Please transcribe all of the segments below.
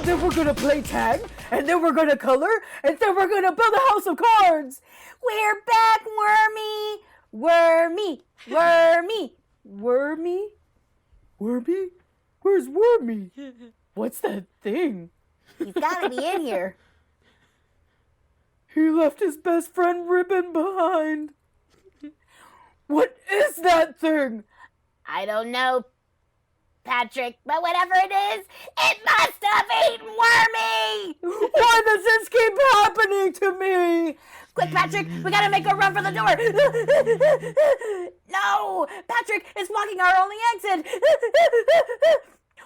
then we're gonna play tag, and then we're gonna color, and then we're gonna build a house of cards. We're back, Wormy! Wormy! Wormy! Wormy? Wormy? Where's Wormy? What's that thing? He's gotta be in here. He left his best friend Ribbon behind. What is that thing? I don't know, Patrick, but whatever it is, it must have eaten Wormy! Why does this keep happening to me? Quick, Patrick, we gotta make a run for the door. No, Patrick is blocking our only exit.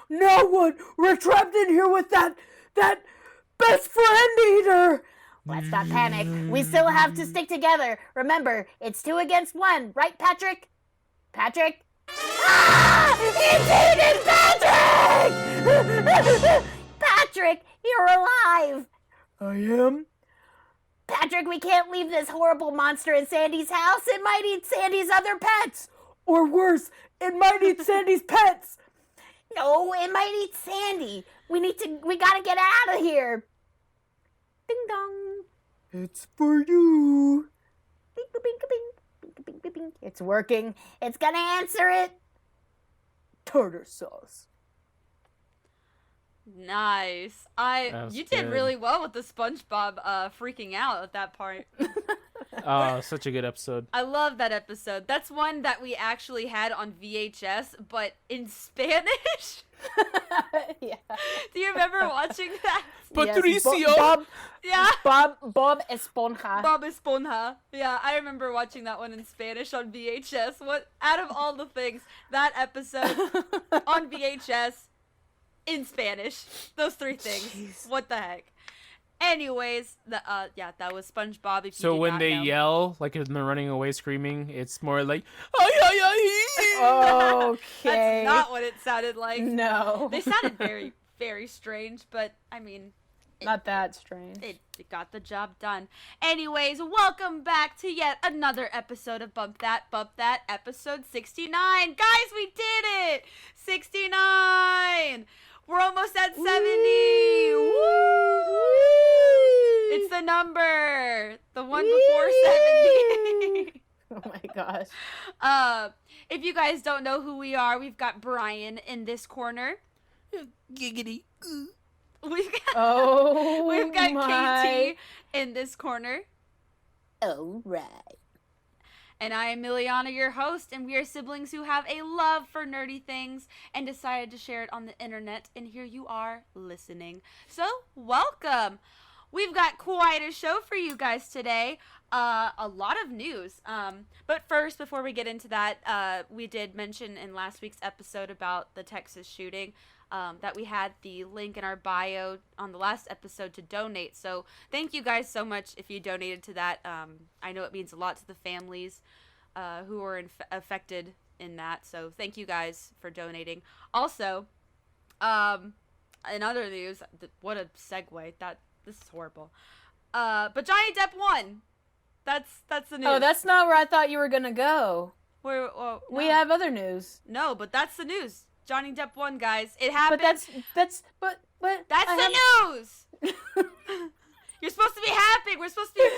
No one, we're trapped in here with that best friend eater. Let's not panic. We still have to stick together. Remember, it's 2 against 1, right, Patrick? Patrick? Ah! It's eaten Patrick! Patrick, you're alive! I am? Patrick, we can't leave this horrible monster in Sandy's house. It might eat Sandy's other pets. Or worse, it might eat Sandy's pets. No, it might eat Sandy. We gotta get out of here. Ding dong. It's for you. Bing, bing, bing, bing, bing, bing, bing. It's working. It's gonna answer it. Tartar sauce. Nice. You did really well with the SpongeBob freaking out at that part. Oh, such a good episode. I love that episode. That's one that we actually had on VHS, but in Spanish. Yeah. Do you remember watching that? Patricio. Yes, Yeah. Bob Esponja. Bob Esponja. Yeah, I remember watching that one in Spanish on VHS. What out of all the things, that episode on VHS in Spanish. Those 3 things. Jeez. What the heck? Anyways, that was SpongeBob. If you So did when not they know. yell, like when they're running away screaming, it's more like, ay, ay, ay. Okay. That's not what it sounded like. No. They sounded very, very strange, but I mean, not that strange. it got the job done. Anyways, welcome back to yet another episode of Bump That, episode 69. Guys, we did it! 69! We're almost at 70! Woo! It's the number! The one before 70! Oh my gosh. If you guys don't know who we are, we've got Brian in this corner. Giggity. We've got my. KT in this corner. Oh, right. And I am Ileana, your host, and we are siblings who have a love for nerdy things and decided to share it on the internet, and here you are listening. So, welcome! We've got quite a show for you guys today. A lot of news. But first, before we get into that, we did mention in last week's episode about the Texas shooting that we had the link in our bio on the last episode to donate. So thank you guys so much if you donated to that. I know it means a lot to the families who were affected in that. So thank you guys for donating. Also, in other news, what a segue. This is horrible. But Johnny Depp won. That's the news. Oh, that's not where I thought you were gonna go. No. We have other news. No, but that's the news. Johnny Depp won, guys. It happened. But that's the news. You're supposed to be happy. We're supposed to be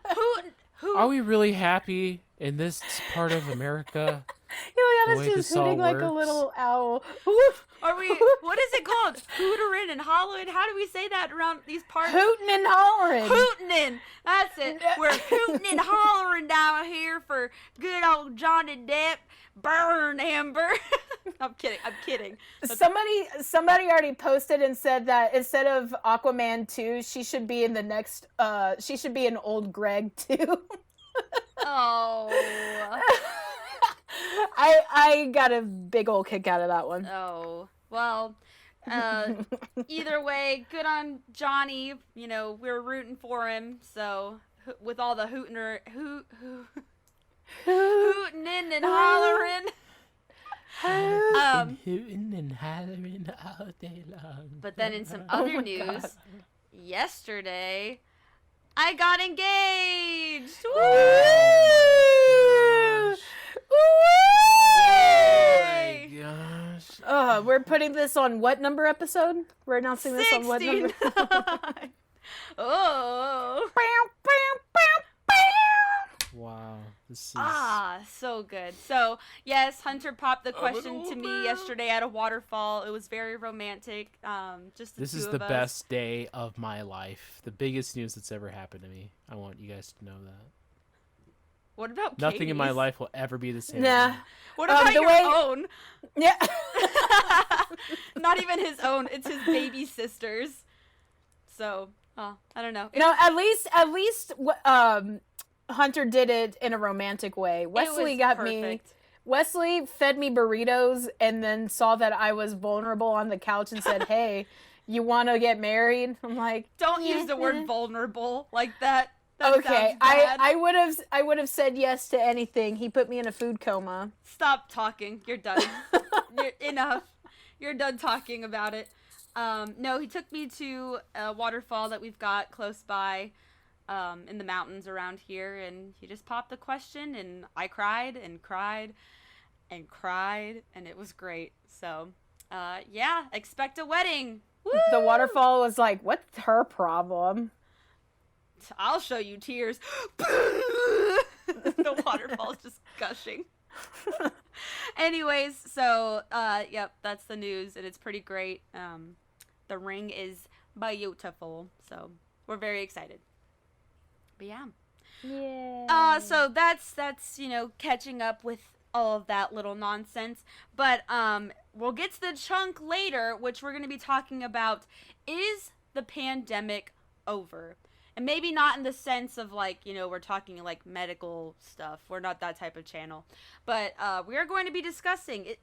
hooting. Are we really happy in this part of America? Ileana's just hooting like a little owl. Are we? What is it called? Hootering and hollering. How do we say that around these parts? Hooting and hollering. Hooting. That's it. We're hooting and hollering down here for good old Johnny Depp. Burn, Amber. I'm kidding. Somebody already posted and said that instead of Aquaman 2, she should be in the next. She should be an old Greg 2. Oh. I got a big old kick out of that one. Oh, well, either way, good on Johnny. You know, we're rooting for him. So, with all the hooting and hollering. Hooting and hollering all day long. But then in some other news, yesterday, I got engaged. Woo! Oh my gosh. we're putting this on what number episode? We're announcing this on what number? 69. Oh. Wow, this is So good. So, yes, Hunter popped the question to me yesterday at a waterfall. It was very romantic. Just the this two is of the us. best day of my life. The biggest news that's ever happened to me. I want you guys to know that. What about Nothing in my Katie's? life will ever be the same. Nah. What about the your way- own? Yeah. Not even his own. It's his baby sister's. So, I don't know. No, at least Hunter did it in a romantic way. Wesley Wesley fed me burritos and then saw that I was vulnerable on the couch and said, "Hey, you want to get married?" I'm like, Don't use the word vulnerable like that. That okay, sounds bad. I would have said yes to anything. He put me in a food coma. Stop talking. You're done. Enough. You're done talking about it. No, he took me to a waterfall that we've got close by in the mountains around here, and he just popped the question, and I cried and cried and cried, and it was great. So, yeah, expect a wedding. Woo! The waterfall was like, "What's her problem?" I'll show you tears. The waterfall's just gushing. Anyways, so, yep, that's the news, and it's pretty great. The ring is beautiful, so we're very excited. But yeah. Yeah. So that's catching up with all of that little nonsense. But we'll get to the chunk later, which we're going to be talking about, is the pandemic over? And maybe not in the sense of we're talking like medical stuff. We're not that type of channel. But we are going to be discussing it.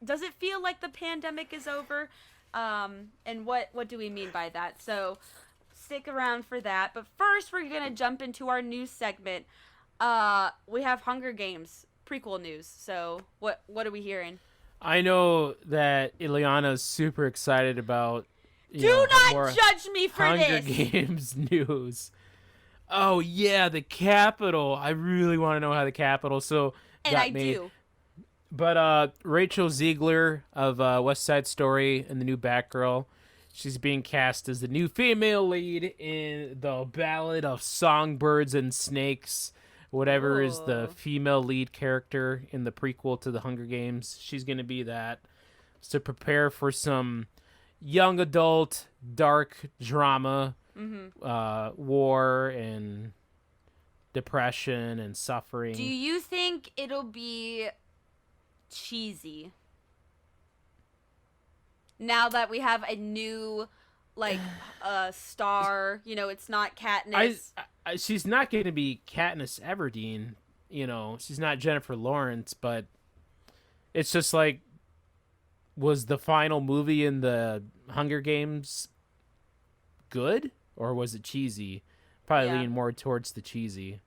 Does it feel like the pandemic is over? And what do we mean by that? So stick around for that. But first, we're going to jump into our news segment. We have Hunger Games prequel news. So what are we hearing? I know that Ileana's super excited about Do not judge me for Hunger this! Games news. Oh, yeah, the Capitol. I really want to know how the Capitol And got I made. do. But Rachel Ziegler of West Side Story and the new Batgirl, she's being cast as the new female lead in the Ballad of Songbirds and Snakes, whatever is the Ooh. female lead character in the prequel to the Hunger Games. She's going to be that. So prepare for some young adult dark drama, war and depression and suffering. Do you think it'll be cheesy now that we have a new star? It's not Katniss. She's not going to be Katniss Everdeen. She's not Jennifer Lawrence, but it's just like, was the final movie in the Hunger Games good, or was it cheesy? Probably lean more towards the cheesy.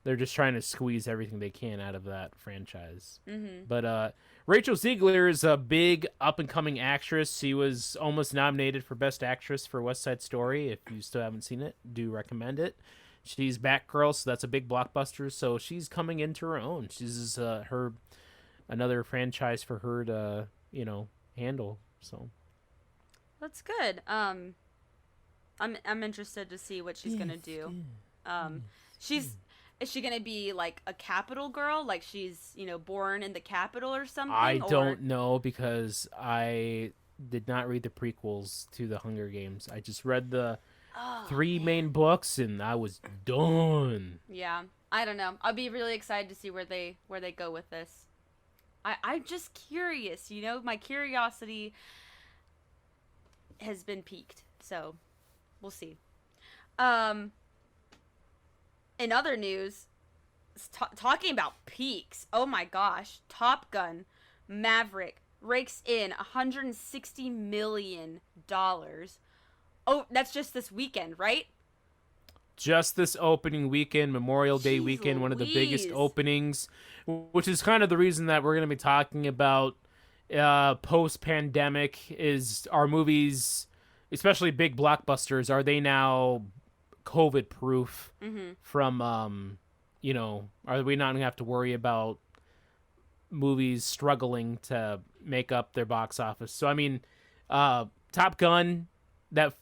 They're just trying to squeeze everything they can out of that franchise. Mm-hmm. But Rachel Ziegler is a big up-and-coming actress. She was almost nominated for Best Actress for West Side Story. If you still haven't seen it, do recommend it. She's Batgirl, so that's a big blockbuster. So she's coming into her own. She's another franchise for her to, handle. So That's good. I'm interested to see what she's gonna do. Is she gonna be like a Capitol girl? Like she's, born in the Capitol or something? I don't know, because I did not read the prequels to the Hunger Games. I just read the three main books, and I was done. Yeah, I don't know. I'll be really excited to see where they go with this. I'm just curious. My curiosity has been piqued, so we'll see. In other news, talking about peaks, oh my gosh, Top Gun Maverick rakes in $160 million. Oh, that's just this weekend, right? Just this opening weekend, Memorial Day Jeez weekend, one of the biggest Louise. openings, which is kind of the reason that we're going to be talking about post-pandemic. Is our movies, especially big blockbusters, are they now COVID-proof from, are we not going to have to worry about movies struggling to make up their box office. So I mean, Top Gun, that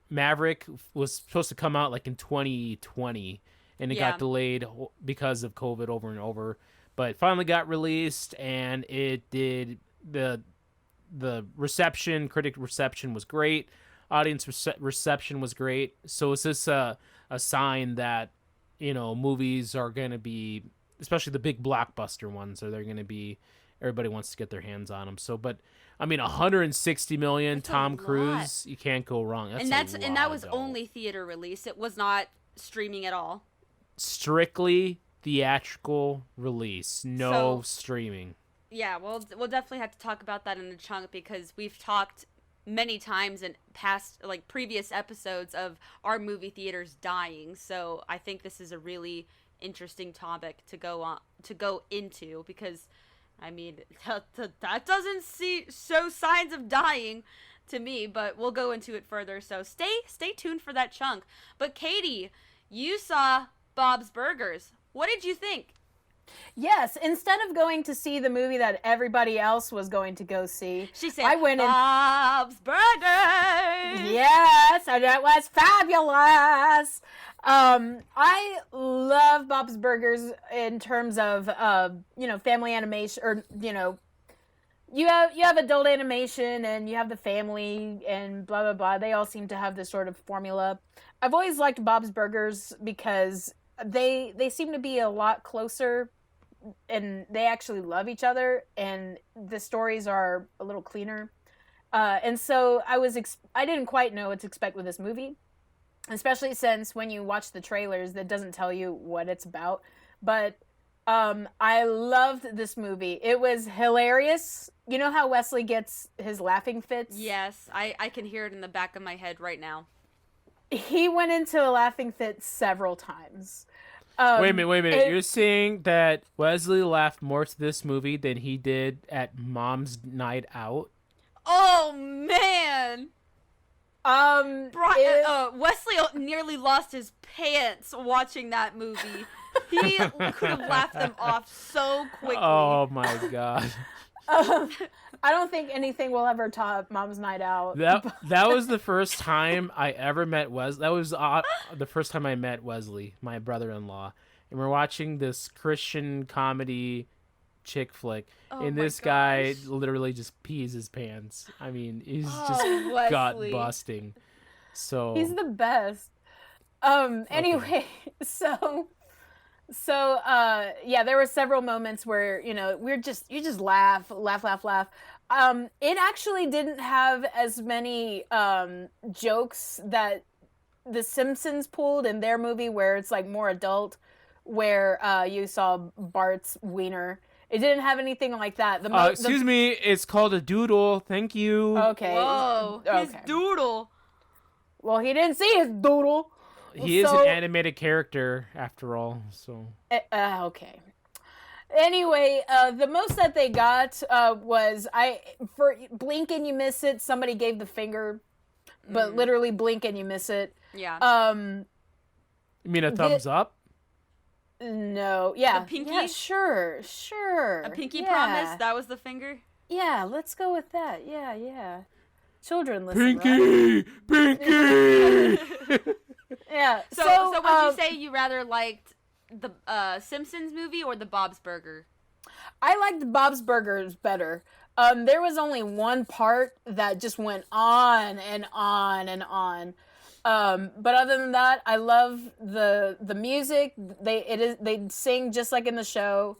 Maverick was supposed to come out like in 2020, and it got delayed because of COVID over and over. But finally got released, and it did the critic reception was great, audience reception was great. So is this a sign that, you know, movies are going to be, especially the big blockbuster ones, they're going to be, everybody wants to get their hands on them. So, but I mean, 160 million, that's Tom Cruise, you can't go wrong. And that was only theater release. It was not streaming at all. Strictly theatrical release, no streaming. Yeah, we'll definitely have to talk about that in a chunk, because we've talked many times in past, like, previous episodes of our movie theaters dying. So I think this is a really interesting topic to go into, because I mean, that doesn't show signs of dying to me, but we'll go into it further. So stay tuned for that chunk. But Katie, you saw Bob's Burgers. What did you think? Yes, instead of going to see the movie that everybody else was going to go see, She said, I went Bob's Burgers! Yes, and it was fabulous. I love Bob's Burgers in terms of, family animation, or, you have adult animation and you have the family and blah, blah, blah. They all seem to have this sort of formula. I've always liked Bob's Burgers because they seem to be a lot closer, and they actually love each other, and the stories are a little cleaner. And so I didn't quite know what to expect with this movie, especially since when you watch the trailers, that doesn't tell you what it's about. But I loved this movie. It was hilarious. You know how Wesley gets his laughing fits? Yes, I can hear it in the back of my head right now. He went into a laughing fit several times. Wait a minute. You're saying that Wesley laughed more to this movie than he did at Mom's Night Out? Oh, man! Wesley nearly lost his pants watching that movie. He could have laughed them off so quickly. Oh, my God. I don't think anything will ever top Mom's Night Out. That was the first time I ever met Wesley. That was the first time I met Wesley, my brother-in-law. And we're watching this Christian comedy chick flick. And this guy literally just pees his pants. I mean, he's just gut busting. So he's the best. Anyway, so there were several moments where, you just laugh. It actually didn't have as many jokes that The Simpsons pulled in their movie, where it's like more adult, where you saw Bart's wiener. It didn't have anything like that. Excuse me, it's called a doodle. Thank you. Okay. Whoa, his doodle. Well, he didn't see his doodle. He is an animated character, after all, so... okay. Anyway, the most that they got was, for blink and you miss it, somebody gave the finger, but literally blink and you miss it. Yeah. You mean a thumbs up? No. Yeah. The pinky? Yeah, sure. A pinky promise? That was the finger? Yeah, let's go with that. Yeah. Children listen, Pinky! right? Pinky! Yeah. So would you say you rather liked the Simpsons movie or the Bob's Burger? I liked Bob's Burgers better. There was only one part that just went on and on and on. But other than that, I love the music. They sing just like in the show.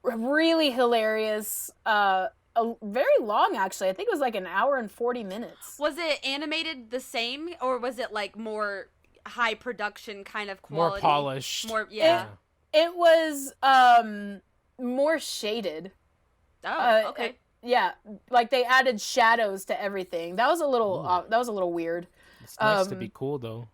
Really hilarious. Very long, actually. I think it was like an hour and 40 minutes. Was it animated the same, or was it like more high production kind of quality? More polished. More, yeah. It was more shaded. Oh, okay. Yeah, like they added shadows to everything. That was a little weird. It's nice to be cool, though.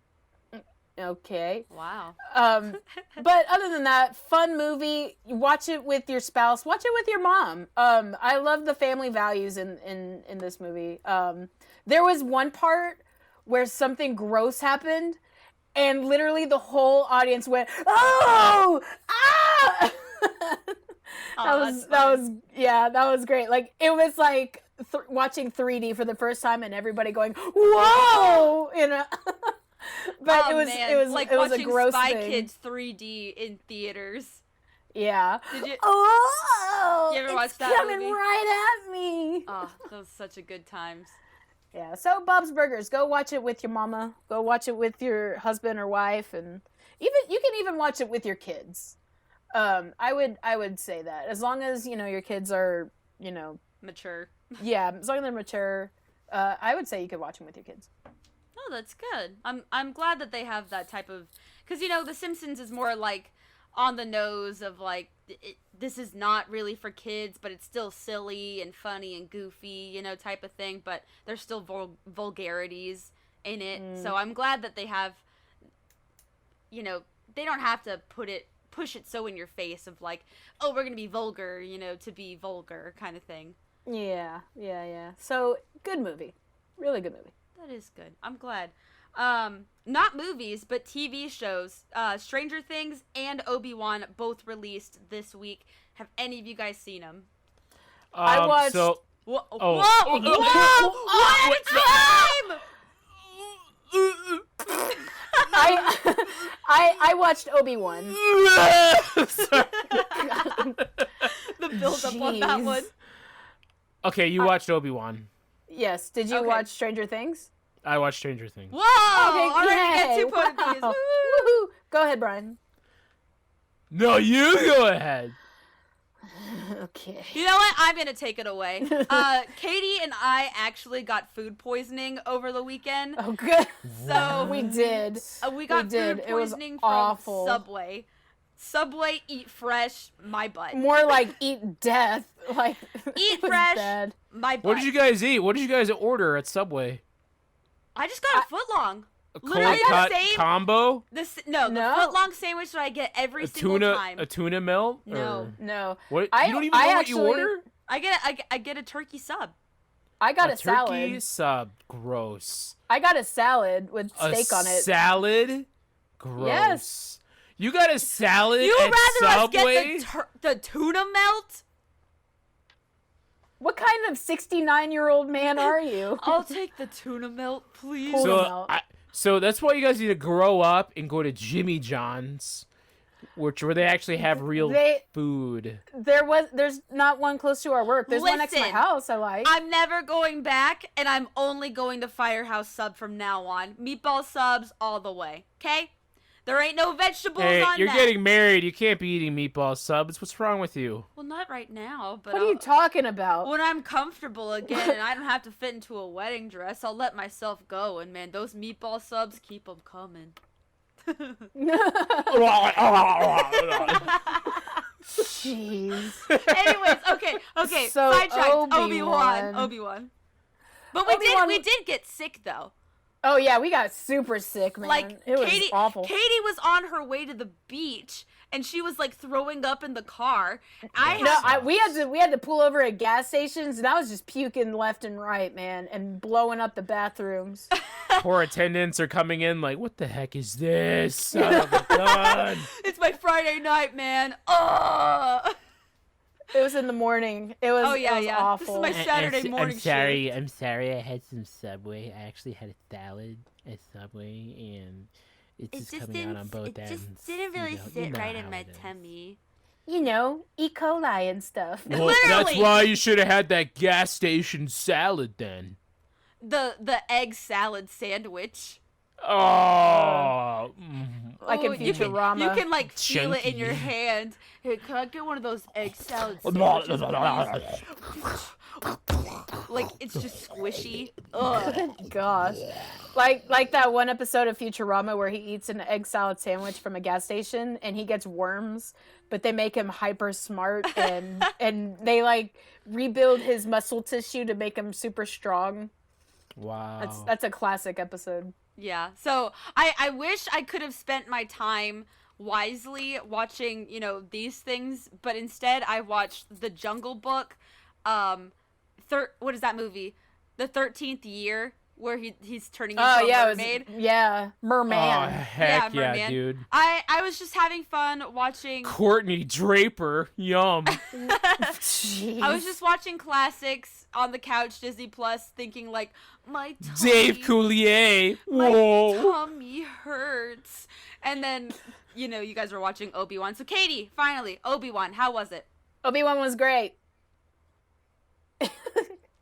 Okay. Wow. But other than that, fun movie. Watch it with your spouse. Watch it with your mom. I love the family values in this movie. There was one part where something gross happened, and literally the whole audience went, "Oh! Ah!" That was great. Like it was like watching 3D for the first time and everybody going, "Whoa!" But it was like it was a watching gross Spy thing. Kids 3D in theaters. Yeah. Did you? Oh, You ever watch that coming movie? right at me. Oh, those such a good times. Yeah. So Bob's Burgers, go watch it with your mama. Go watch it with your husband or wife, and you can even watch it with your kids. I would say that as long as your kids are Mature. yeah, as long as they're mature, I would say you could watch them with your kids. Oh, that's good. I'm glad that they have that type of, because The Simpsons is more like on the nose of like this is not really for kids, but it's still silly and funny and goofy, type of thing. But there's still vulgarities in it, so I'm glad that they have. They don't have to push it so in your face of like, oh, we're gonna be vulgar, to be vulgar kind of thing. Yeah. So good movie, really good movie. That is good. I'm glad. Not movies, but TV shows. Stranger Things and Obi-Wan both released this week. Have any of you guys seen them? I watched. So, Whoa! Oh. Whoa! One at a time! I watched Obi-Wan. The build-up on that one. Okay, you watched Obi-Wan. Yes. Did you Okay. watch Stranger Things? I watched Stranger Things. Whoa! Okay, All right, yay. you get 2 points of these. Wow. Woo! Woohoo! Go ahead, Brian. No, you go ahead. Okay. You know what? I'm gonna take it away. Katie and I actually got food poisoning over the weekend. Oh, good. So We did. we got we did. food It was poisoning from awful. Subway. Subway, eat fresh, my butt. More like eat death. Like Eat it was fresh, bad. my butt. What did you guys eat? What did you guys order at Subway? I just got a foot long. A Literally cold the cut same- combo? The No. foot long sandwich that I get every A single tuna time. a tuna melt? No. Or- No. What? I- You don't even I know what actually- you order? I get a turkey sub. I got a turkey salad. sub. Gross. I got a salad with steak on it. Salad? Gross. Yes. You got a salad You at rather Subway? us get the tuna melt? What kind of 69-year-old man are you? I'll take the tuna melt, please. Tuna So, melt. so that's why you guys need to grow up and go to Jimmy John's, where they actually have real food. There's not one close to our work. There's one next to my Listen, house I like. I'm never going back, and I'm only going to Firehouse Sub from now on. Meatball subs all the way, okay? There ain't no vegetables Hey, on you're that. getting married. You can't be eating meatball subs. What's wrong with you? Well, not right now, but What are you talking about? when I'm comfortable again and I don't have to fit into a wedding dress, I'll let myself go. And man, those meatball subs, keep them coming. Jeez. Anyways, okay. So, Sidetracked. Obi-Wan. Obi-Wan. But we Obi-Wan- did get sick though. Oh yeah, we got super sick, man. Like it was Katie, awful. Katie was on her way to the beach and she was like throwing up in the car. We had to pull over at gas stations, and I was just puking left and right, man, and blowing up the bathrooms. Poor attendants are coming in like, what the heck is this? Son of a gun. It's my Friday night, man. Oh. It was in the morning. It was. Oh, yeah, it was yeah. awful. This is my Saturday morning I'm sorry. shift. I'm sorry. I had some Subway. I actually had a salad at Subway, and it's just coming out on both ends. didn't really You sit know right in how my it is. tummy. You know, E. coli and stuff. Well, that's Literally. why you should have had that gas station salad then. The egg salad sandwich. Oh. Like in Ooh, you can- Futurama. You can like feel it in your Chunky. hand. Hey, can I get one of those egg salad sandwiches, please? Like it's just squishy. Ugh. Good gosh. Like that one episode of Futurama where he eats an egg salad sandwich from a gas station and he gets worms, but they make him hyper smart and they like rebuild his muscle tissue to make him super strong. Wow. That's a classic episode. Yeah. So I wish I could have spent my time wisely watching, these things, but instead I watched The Jungle Book. What is that movie? The 13th Year. where he's turning into Oh a yeah, mermaid. merman. Oh, heck yeah, merman. dude. I was just having fun watching. Courtney Draper, yum. I was just watching classics on the couch, Disney Plus, thinking like, my tummy, Dave Coulier, my whoa. tummy hurts. And then, you know, you guys were watching Obi-Wan. So Katie, finally, Obi-Wan, how was it? Obi-Wan was great.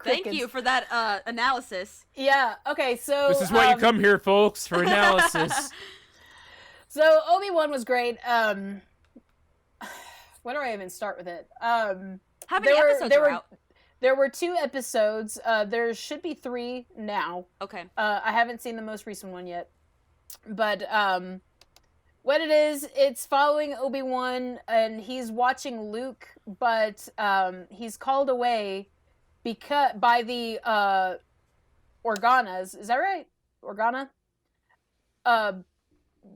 Thank you for that analysis. Yeah. Okay. So This is why you come here, folks, for analysis. So Obi-Wan was great. Where do I even start with it? How many episodes are out? There were 2 episodes. There should be 3 now. Okay. I haven't seen the most recent one yet. But what it is, it's following Obi-Wan, and he's watching Luke, but he's called away by the Organas. Is that right? Organa?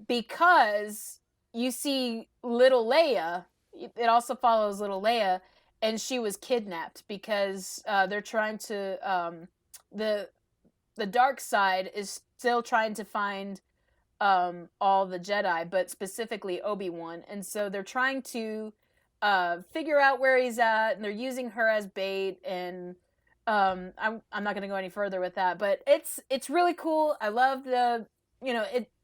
Because you see little Leia. It also follows little Leia, and she was kidnapped because they're trying to the dark side is still trying to find all the Jedi, but specifically Obi-Wan, and so they're trying to figure out where he's at, and they're using her as bait. And I'm not going to go any further with that, but it's really cool. I love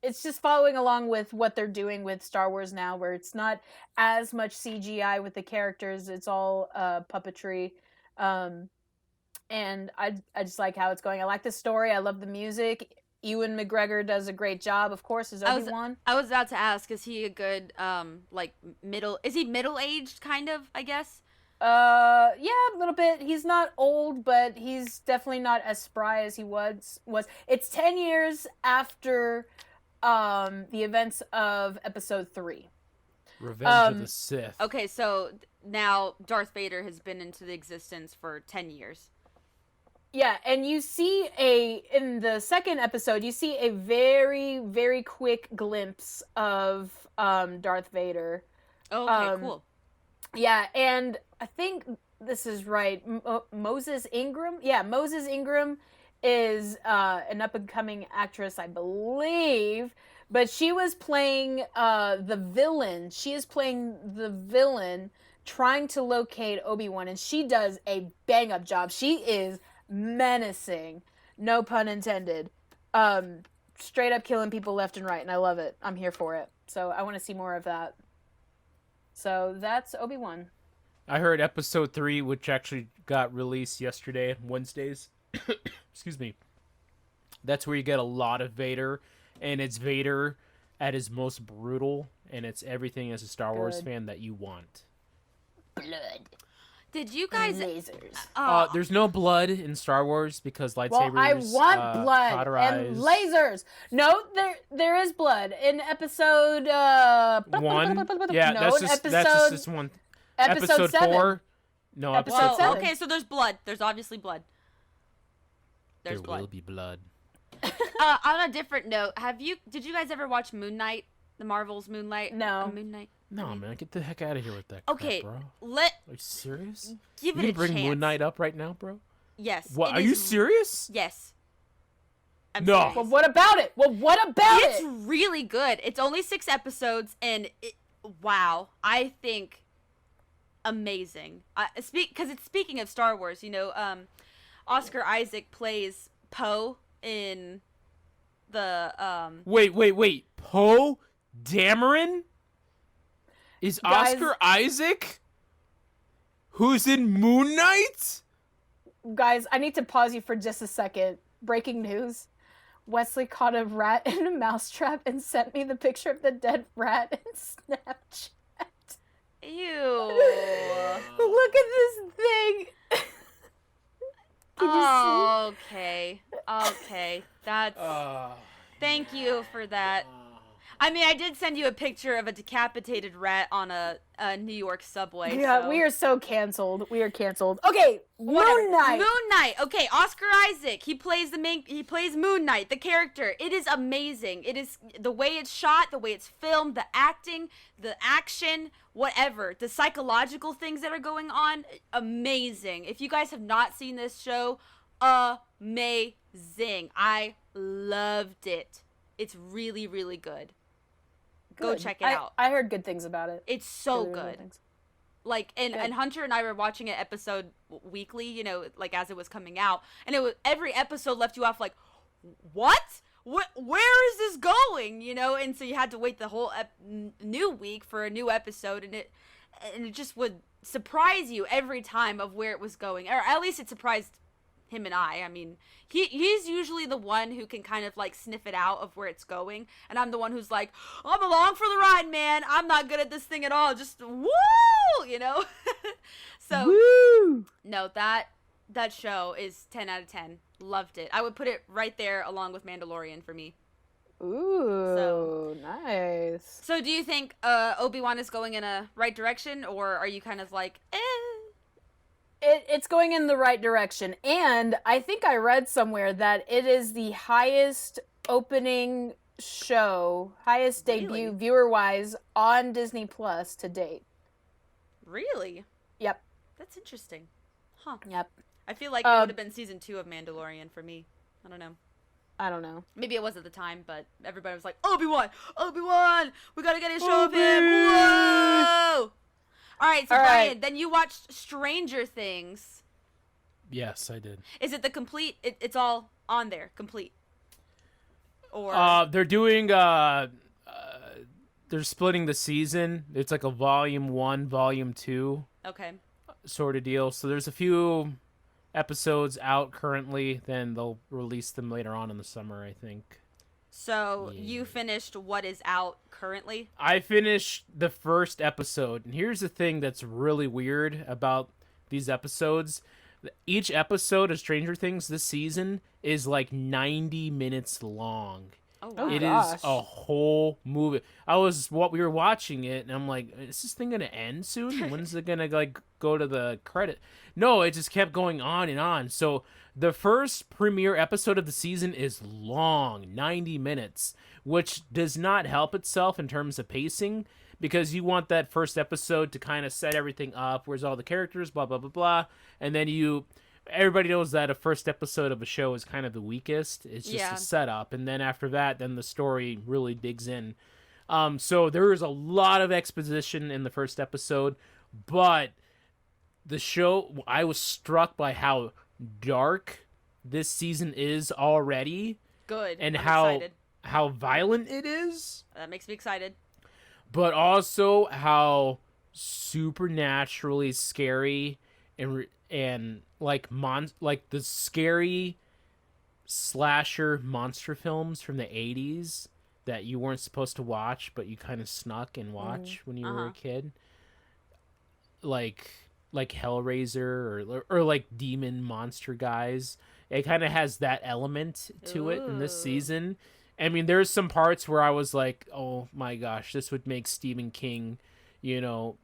it's just following along with what they're doing with Star Wars now, where it's not as much CGI with the characters. It's all puppetry. And I just like how it's going. I like the story. I love the music. Ewan McGregor does a great job, of course, as Obi-Wan. I was about to ask, is he a good, is he middle-aged, kind of, I guess? Yeah, a little bit. He's not old, but he's definitely not as spry as he was. It's 10 years after the events of Episode 3. Revenge of the Sith. Okay, so now Darth Vader has been into the existence for 10 years. Yeah, and you see in the second episode, you see a very, very quick glimpse of Darth Vader. Okay, cool. Yeah, and I think this is right. Moses Ingram? Yeah, Moses Ingram is an up-and-coming actress, I believe. But she was playing the villain. She is playing the villain trying to locate Obi-Wan, and she does a bang-up job. She is menacing. No pun intended. Straight up killing people left and right, and I love it. I'm here for it. So I want to see more of that. So that's Obi-Wan. I heard episode 3, which actually got released yesterday, Wednesdays. Excuse me. That's where you get a lot of Vader, and it's Vader at his most brutal, and it's everything as a Star Wars fan that you want. Blood. Did you guys... Lasers. There's no blood in Star Wars because lightsabers. Well, I want blood cauterize. and lasers. No, there is blood in episode 1. Yeah, no, that's just this one. Episode 7. 4. No, Episode episode 7. Okay, so there's blood. There's obviously blood. There's there blood. will be blood. On a different note, did you guys ever watch Moon Knight? The Marvel's Moon Knight? No. Moon Knight? No, man, get the heck out of here with that crap, Okay, bro. let... Are you serious? Give You it gonna a bring chance. Moon Knight up right now, bro? Yes. What? it Are you is- serious? Yes. I'm No. serious. Well, what about it? It's really good. It's only 6 episodes, and wow, I think amazing. Because it's speaking of Star Wars, Oscar Isaac plays Poe in the Wait. Poe Dameron is Guys- Oscar Isaac, who's in Moon Knight. Guys, I need to pause you for just a second. Breaking news. Wesley caught a rat in a mousetrap and sent me the picture of the dead rat in Snapchat. ew. Look at this thing. Did you see? Okay. That's. Thank you for that. I mean, I did send you a picture of a decapitated rat on a New York subway. Yeah, so. we are so canceled. We are canceled. Okay, Whatever. Moon Knight. Moon Knight. Okay, Oscar Isaac. He plays Moon Knight, the character. It is amazing. It is the way it's shot, the way it's filmed, the acting, the action, whatever, the psychological things that are going on. Amazing. If you guys have not seen this show, amazing. Zing. I loved it. It's really, really good. Go check it out. I heard good things about it. It's so Really, really good. things. Like, and Hunter and I were watching it episode weekly, you know, like as it was coming out, and it was every episode left you off like, what? Where is this going? You know, and so you had to wait the whole new week for a new episode, and it just would surprise you every time of where it was going, or at least it surprised him and I mean, he's usually the one who can kind of like sniff it out of where it's going, and I'm the one who's like, I'm along for the ride, man. I'm not good at this thing at all. Just woo, you know. So Woo! No, that show is 10 out of 10. Loved it. I would put it right there along with Mandalorian for me. Ooh, nice. So do you think Obi-Wan is going in a right direction, or are you kind of like, eh? It's going in the right direction, and I think I read somewhere that it is the highest opening show, highest debut viewer-wise on Disney Plus to date. Really? Yep. That's interesting. Huh. Yep. I feel like it would have been season 2 of Mandalorian for me. I don't know. Maybe it was at the time, but everybody was like, Obi-Wan! Obi-Wan! We gotta get a show of him! Whoa! Alright, so Brian, then you watched Stranger Things. Yes, I did. Is it the complete, it's all on there, complete? Or they're doing, they're splitting the season. It's like a volume 1, volume 2. Okay. Sort of deal. So there's a few episodes out currently, then they'll release them later on in the summer, I think. So you finished what is out currently? I finished the first episode, and here's the thing that's really weird about these episodes. Each episode of Stranger Things this season is like 90 minutes long. Oh, wow. It gosh. is a whole movie. We were watching it, and I'm like, is this thing gonna end soon? When's it gonna like go to the credit? No, it just kept going on and on. So the first premiere episode of the season is long, 90 minutes, which does not help itself in terms of pacing, because you want that first episode to kind of set everything up. Where's all the characters, blah, blah, blah, blah. And then everybody knows that a first episode of a show is kind of the weakest. It's just a setup. And then after that, then the story really digs in. So there is a lot of exposition in the first episode, but the show, I was struck by how dark this season is already. Good. And I'm how excited. violent it is. That makes me excited. But also how supernaturally scary and like the scary slasher monster films from the 80s that you weren't supposed to watch, but you kind of snuck and watch when you were a kid. Like Hellraiser or like demon monster guys. It kind of has that element to it in this season. I mean, there's some parts where I was like, oh my gosh, this would make Stephen King,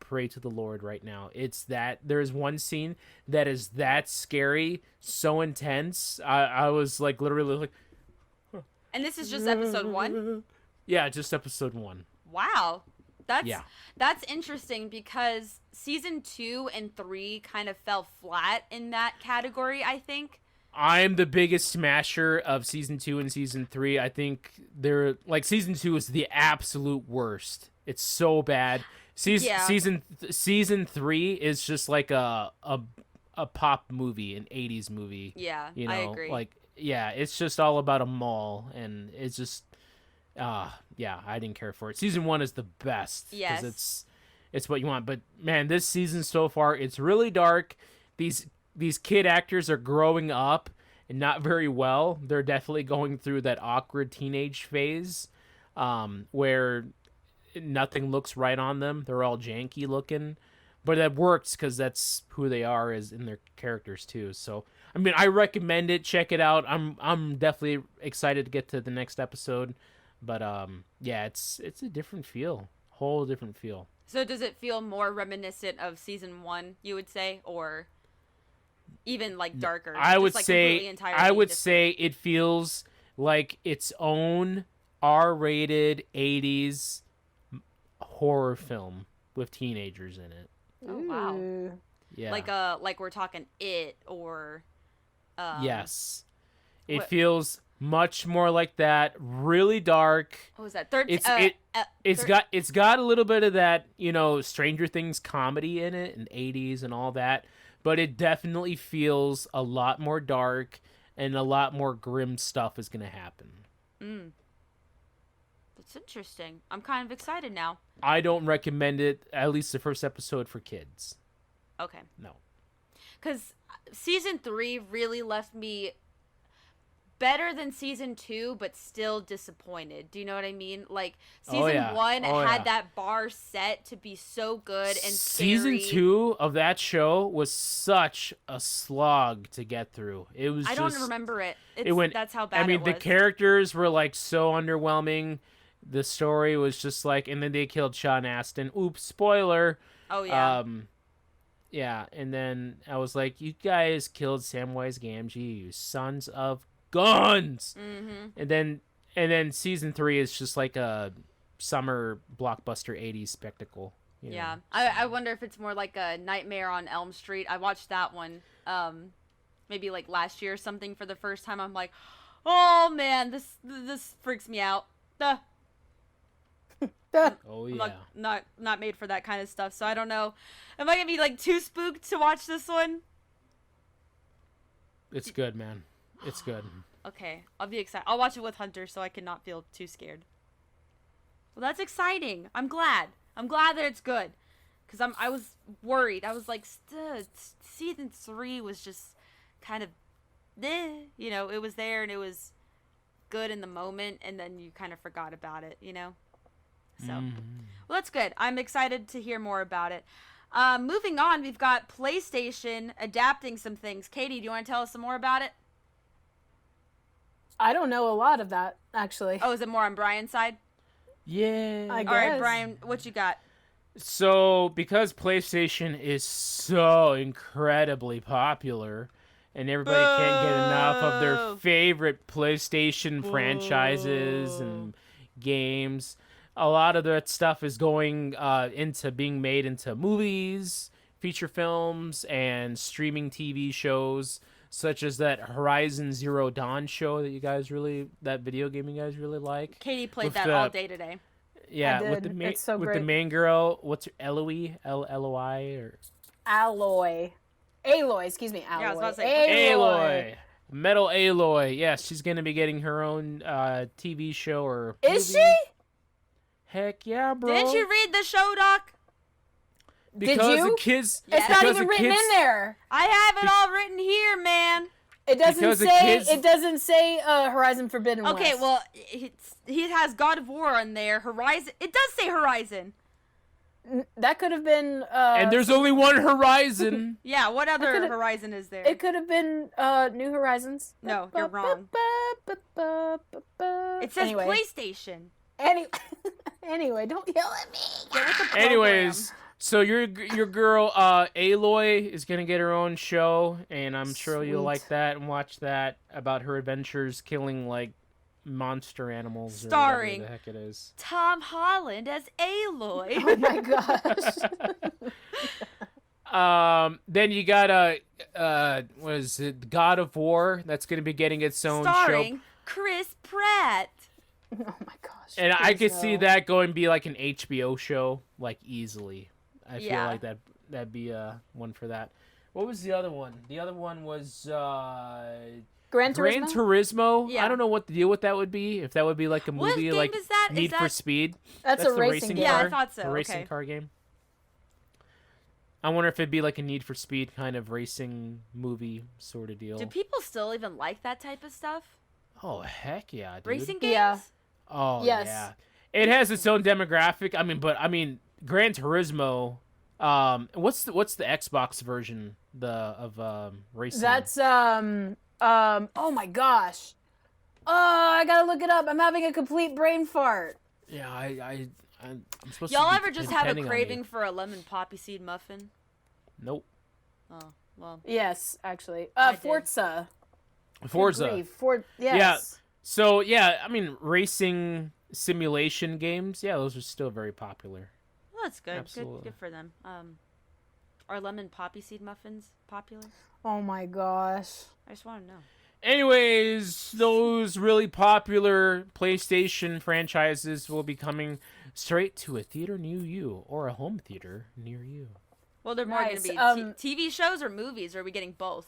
pray to the Lord right now. It's that there's one scene that is that scary, so intense. I was like literally like, huh. And this is just episode 1? Yeah, just episode 1. Wow. That's interesting, because season 2 and 3 kind of fell flat in that category, I think. I'm the biggest smasher of season 2 and season 3. I think season 2 is the absolute worst. It's so bad. Season 3 is just like a pop movie, an 80s movie. Yeah, I agree. It's just all about a mall, and it's just I didn't care for it. Season 1 is the best. Yes. Because it's what you want. But man, this season so far, it's really dark. These kid actors are growing up and not very well. They're definitely going through that awkward teenage phase where nothing looks right on them. They're all janky looking. But that works because that's who they are as in their characters too. So, I mean, I recommend it. Check it out. I'm definitely excited to get to the next episode. But it's a different feel. Whole different feel. So does it feel more reminiscent of season 1, you would say, or even like darker? I would say it feels like its own R-rated 80s horror film with teenagers in it. Oh wow. Yeah. Like we're talking It or yes. It feels much more like that. Really dark. What was that? 13. It's got a little bit of that, Stranger Things comedy in it, and 80s and all that, but it definitely feels a lot more dark, and a lot more grim stuff is going to happen. That's interesting. I'm kind of excited now. I don't recommend it, at least the first episode, for kids. Okay. No. Because season 3 really left me better than season 2, but still disappointed. Do you know what I mean? Like, season 1 had that bar set to be so good and season scary. 2 of that show was such a slog to get through. It was I don't remember it. That's how bad I mean, it was. the characters were like so underwhelming. The story was just like, and then they killed Sean Astin. Oops, spoiler. Oh yeah. Yeah, and then I was like, you guys killed Samwise Gamgee, you sons of guns. And then season 3 is just like a summer blockbuster 80s spectacle. Yeah. I wonder if it's more like a Nightmare on Elm Street. I watched that one maybe like last year or something for the first time. I'm like, oh man, this freaks me out. Oh yeah. I'm not made for that kind of stuff, so I don't know. Am I gonna be like too spooked to watch this one? It's good, man. It's good. Okay, I'll be excited. I'll watch it with Hunter so I can not feel too scared. Well, that's exciting. I'm glad that it's good, because I was worried. I was like, season 3 was just kind of, it was there and it was good in the moment, and then you kind of forgot about it, So, well, that's good. I'm excited to hear more about it. Moving on, we've got PlayStation adapting some things. Katie, do you want to tell us some more about it? I don't know a lot of that, actually. Oh, is it more on Brian's side? Yeah. I guess. All right, Brian, what you got? So, because PlayStation is so incredibly popular, and everybody can't get enough of their favorite PlayStation franchises and games, a lot of that stuff is going into being made into movies, feature films, and streaming TV shows, such as that Horizon Zero Dawn show that video game you guys really like. Katie played that all day today. Yeah, I with did. the It's so with great. the main girl, what's her, Eloy, L-L-O-I, or Aloy, excuse me, Aloy. Yeah, I was about to say, Aloy. Metal Aloy. Yes, she's gonna be getting her own TV show or Is movie. she? Heck yeah, bro. Didn't you read the show, Doc? Because Did you? the kids. It's not because even the written kids- in there. I have it all written here, man. It doesn't Because the say. kids- It doesn't say Horizon Forbidden West. Okay, well, he has God of War on there. Horizon. It does say Horizon. that could have been. And there's only one Horizon. Yeah, what other could've- Horizon is there? It could have been New Horizons. No, you're wrong. It says anyway. PlayStation. Anyway, don't yell at me. Get with the program. Anyways, so your girl Aloy is gonna get her own show, and I'm sure you'll Sweet. like that and watch that about her adventures killing like monster animals. Starring or whatever the heck it is. Tom Holland as Aloy. Oh my gosh. Then you got what is it? God of War. That's gonna be getting its own Starring show. Chris Pratt. Oh my gosh. And I please could see no. that going to be like an HBO show, like easily. I feel Yeah. like that'd be one for that. What was the other one? The other one was Gran Gran Turismo. Turismo. Yeah. I don't know what the deal with that would be. If that would be like a What movie game like is that? Is Need for that- Speed. That's a the racing game. Yeah, I car, thought so. The racing Okay. car game. I wonder if it'd be like a Need for Speed kind of racing movie sort of deal. Do people still even like that type of stuff? Oh heck yeah, dude. Racing games? Yeah. Oh Yes. yeah. It has its own demographic. I mean, Gran Turismo. What's the Xbox version of racing? That's oh my gosh. Oh, I gotta look it up. I'm having a complete brain fart. Yeah, I'm supposed Y'all to be ever just have a depending on craving you. for a lemon poppy seed muffin? Nope. Oh, well. Yes, actually. I did. Forza. Forza. Good grief. Yes. So yeah, I mean, racing simulation games. Yeah, those are still very popular. Well, that's good. Absolutely. Good for them. Are lemon poppy seed muffins popular? Oh my gosh. I just want to know. Anyways, those really popular PlayStation franchises will be coming straight to a theater near you or a home theater near you. Well, they're more Nice. going to be TV shows or movies, or are we getting both?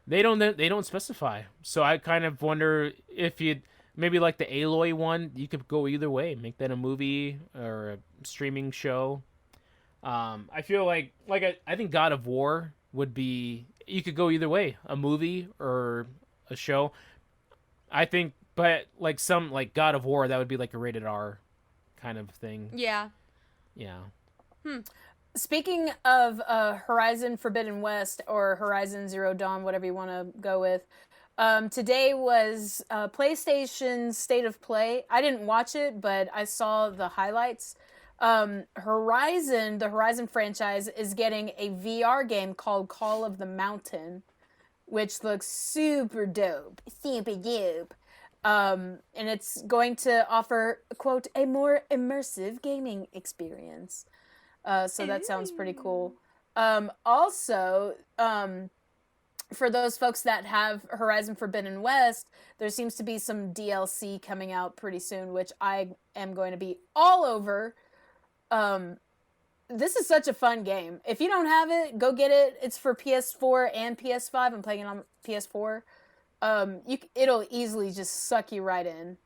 They don't specify. So I kind of wonder if you'd maybe like the Aloy one, you could go either way. Make that a movie or a streaming show. I feel like I think God of War would be, you could go either way, a movie or a show. I think, but like some like God of War, that would be like a rated R kind of thing. Yeah. Yeah. Speaking of Horizon Forbidden West or Horizon Zero Dawn, whatever you want to go with, today was PlayStation's State of Play. I didn't watch it, but I saw the highlights. The Horizon franchise is getting a VR game called Call of the Mountain, which looks super dope. Super dope. And it's going to offer, quote, a more immersive gaming experience. So that sounds pretty cool. Also, for those folks that have Horizon Forbidden West, there seems to be some DLC coming out pretty soon, which I am going to be all over. This is such a fun game. If you don't have it, go get it. It's for PS4 and PS5. I'm playing it on PS4. It'll easily just suck you right in.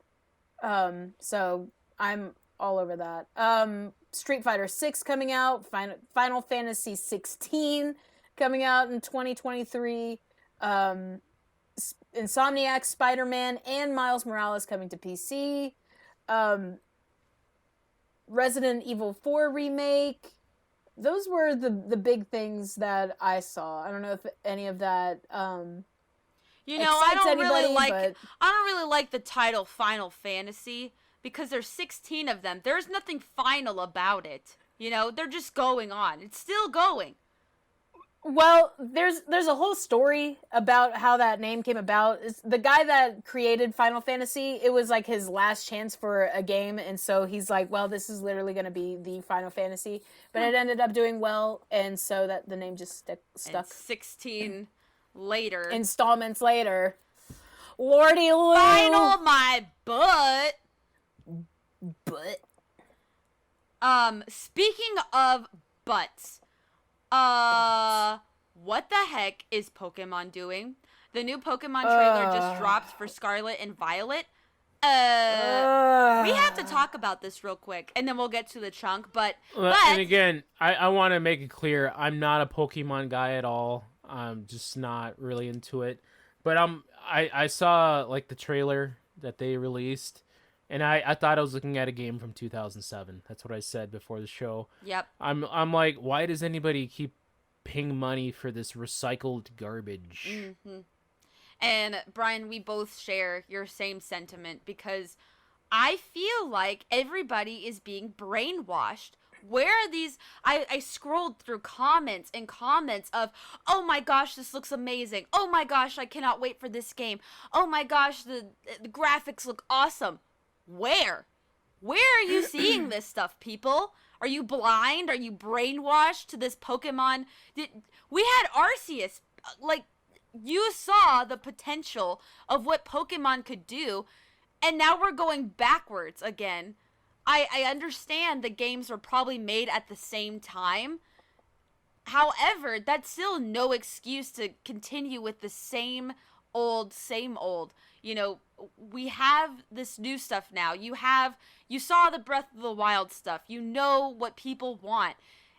So I'm all over that. Street Fighter 6 coming out, Final Fantasy 16 coming out in 2023, Insomniac Spider-Man and Miles Morales coming to PC, Resident Evil 4 remake. Those were the big things that I saw. I don't know if any of that I don't really like but... I don't really like the title Final Fantasy, because there's 16 of them. There's nothing final about it. They're just going on. It's still going. Well, there's a whole story about how that name came about. It's the guy that created Final Fantasy, it was like his last chance for a game, and so he's like, well, this is literally going to be the Final Fantasy. But it ended up doing well, and so that the name just stuck. And 16 later. Installments later. Lordy Lou! Final my butt! But speaking of butts, what the heck is Pokemon doing? The new Pokemon trailer just dropped for Scarlet and Violet. We have to talk about this real quick, and then we'll get to the chunk, but And again, I want to make it clear, I'm not a Pokemon guy at all. I'm just not really into it. But I saw like the trailer that they released, and I thought I was looking at a game from 2007. That's what I said before the show. Yep. I'm like, why does anybody keep paying money for this recycled garbage? Mm-hmm. And Brian, we both share your same sentiment, because I feel like everybody is being brainwashed. Where are these? I scrolled through comments and comments of, oh my gosh, this looks amazing. Oh my gosh, I cannot wait for this game. Oh my gosh, the graphics look awesome. Where are you seeing this stuff, people? Are you blind? Are you brainwashed to this Pokemon? We had Arceus. Like, you saw the potential of what Pokemon could do, and now we're going backwards again. I understand the games were probably made at the same time. However, that's still no excuse to continue with the same old. We have this new stuff now. You saw the Breath of the Wild stuff. You know what people want.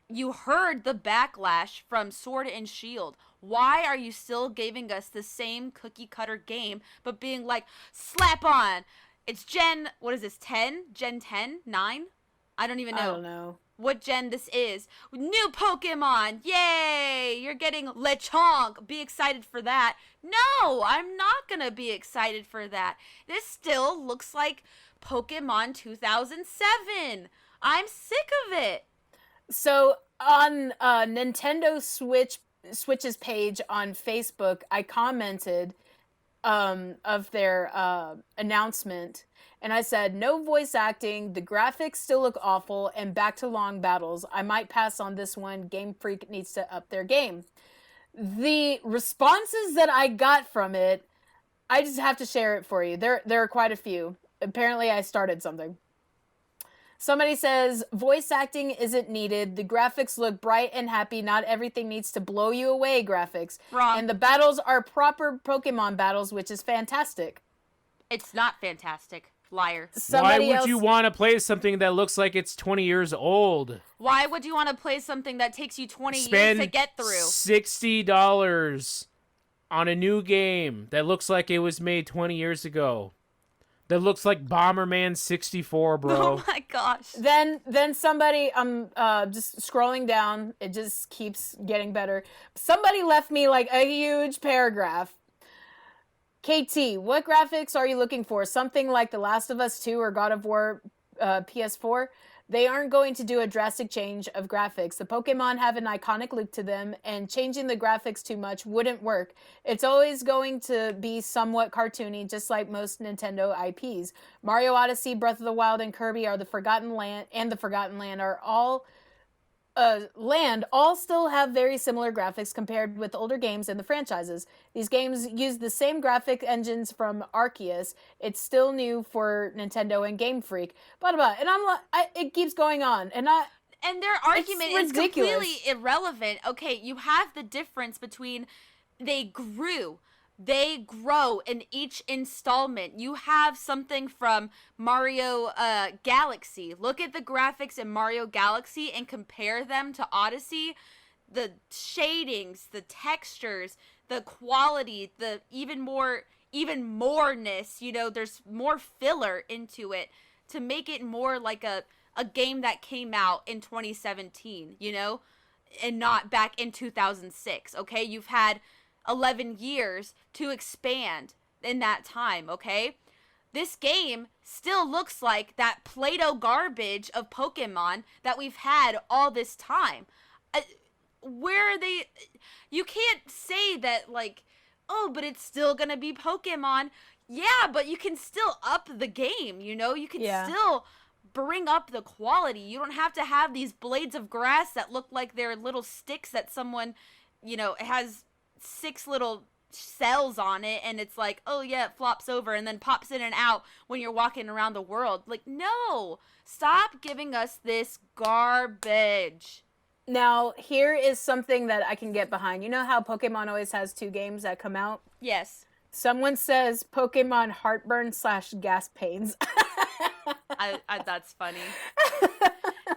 You heard the backlash from Sword and Shield. Why are you still giving us the same cookie cutter game, but being like, slap on? It's Gen 10? Gen 10? 9? I don't even know. I don't know what gen this is. New Pokemon! Yay! You're getting Lechonk! Be excited for that. No, I'm not gonna be excited for that. This still looks like Pokemon 2007. I'm sick of it. So on Nintendo Switch's page on Facebook, I commented of their announcement, and I said, no voice acting, the graphics still look awful, and back to long battles. I might pass on this one. Game Freak needs to up their game. The responses that I got from it, I just have to share it for you. There are quite a few. Apparently, I started something. Somebody says, voice acting isn't needed. The graphics look bright and happy. Not everything needs to blow you away graphics. Wrong. And the battles are proper Pokemon battles, which is fantastic. It's not fantastic. Liar. Why would you want to play something that looks like it's 20 years old? Why would you want to play something that takes you 20 years Spend to get through? $60 on a new game that looks like it was made 20 years ago. That looks like Bomberman 64, bro. Oh my gosh. Then somebody, just scrolling down, it just keeps getting better. Somebody left me like a huge paragraph. KT, what graphics are you looking for? Something like The Last of Us 2 or God of War PS4? They aren't going to do a drastic change of graphics. The Pokemon have an iconic look to them, and changing the graphics too much wouldn't work. It's always going to be somewhat cartoony, just like most Nintendo IPs. Mario Odyssey, Breath of the Wild, and Kirby are the Forgotten Land, and the Forgotten Land are all all still have very similar graphics compared with older games in the franchises. These games use the same graphic engines from Arceus. It's still new for Nintendo and Game Freak. Blah, blah, blah. And I'm like, it keeps going on. And their argument is ridiculous. completely irrelevant. Okay, you have the difference between they grow in each installment. You have something from Mario Galaxy. Look at the graphics in Mario Galaxy and compare them to Odyssey. The shadings, the textures, the quality, the even moreness, there's more filler into it to make it more like a game that came out in 2017, and not back in 2006, okay? You've had 11 years to expand in that time, okay? This game still looks like that Play-Doh garbage of Pokemon that we've had all this time. Where are they? You can't say that, like, oh, but it's still gonna be Pokemon. Yeah, but you can still up the game, You can still bring up the quality. You don't have to have these blades of grass that look like they're little sticks that someone, has 6 little cells on it, and it's like, oh yeah, it flops over and then pops in and out when you're walking around the world. Like, no, stop giving us this garbage. now here is something that I can get behind. You know how Pokemon always has 2 games that come out? Yes. Someone says Pokemon Heartburn / Gas Pains. That's funny.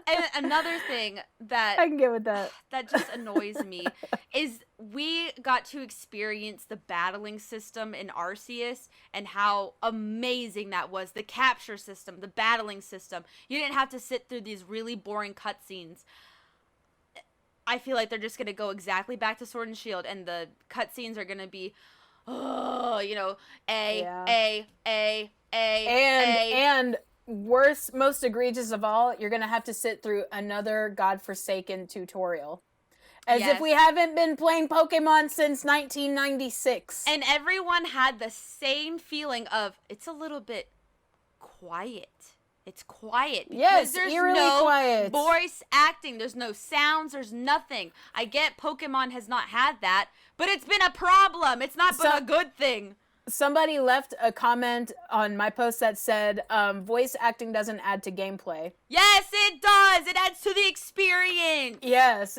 And another thing that I can get with that. That just annoys me is we got to experience the battling system in Arceus and how amazing that was. The capture system, the battling system. You didn't have to sit through these really boring cutscenes. I feel like they're just going to go exactly back to Sword and Shield, and the cutscenes are going to be, And worst, most egregious of all, you're going to have to sit through another godforsaken tutorial. As if we haven't been playing Pokemon since 1996. And everyone had the same feeling of, it's a little bit quiet. It's quiet. Yes, there's eerily no quiet. voice acting. There's no sounds. There's nothing. I get Pokemon has not had that, but it's been a problem. It's not been a good thing. Somebody left a comment on my post that said, voice acting doesn't add to gameplay. Yes, it does. It adds to the experience. Yes,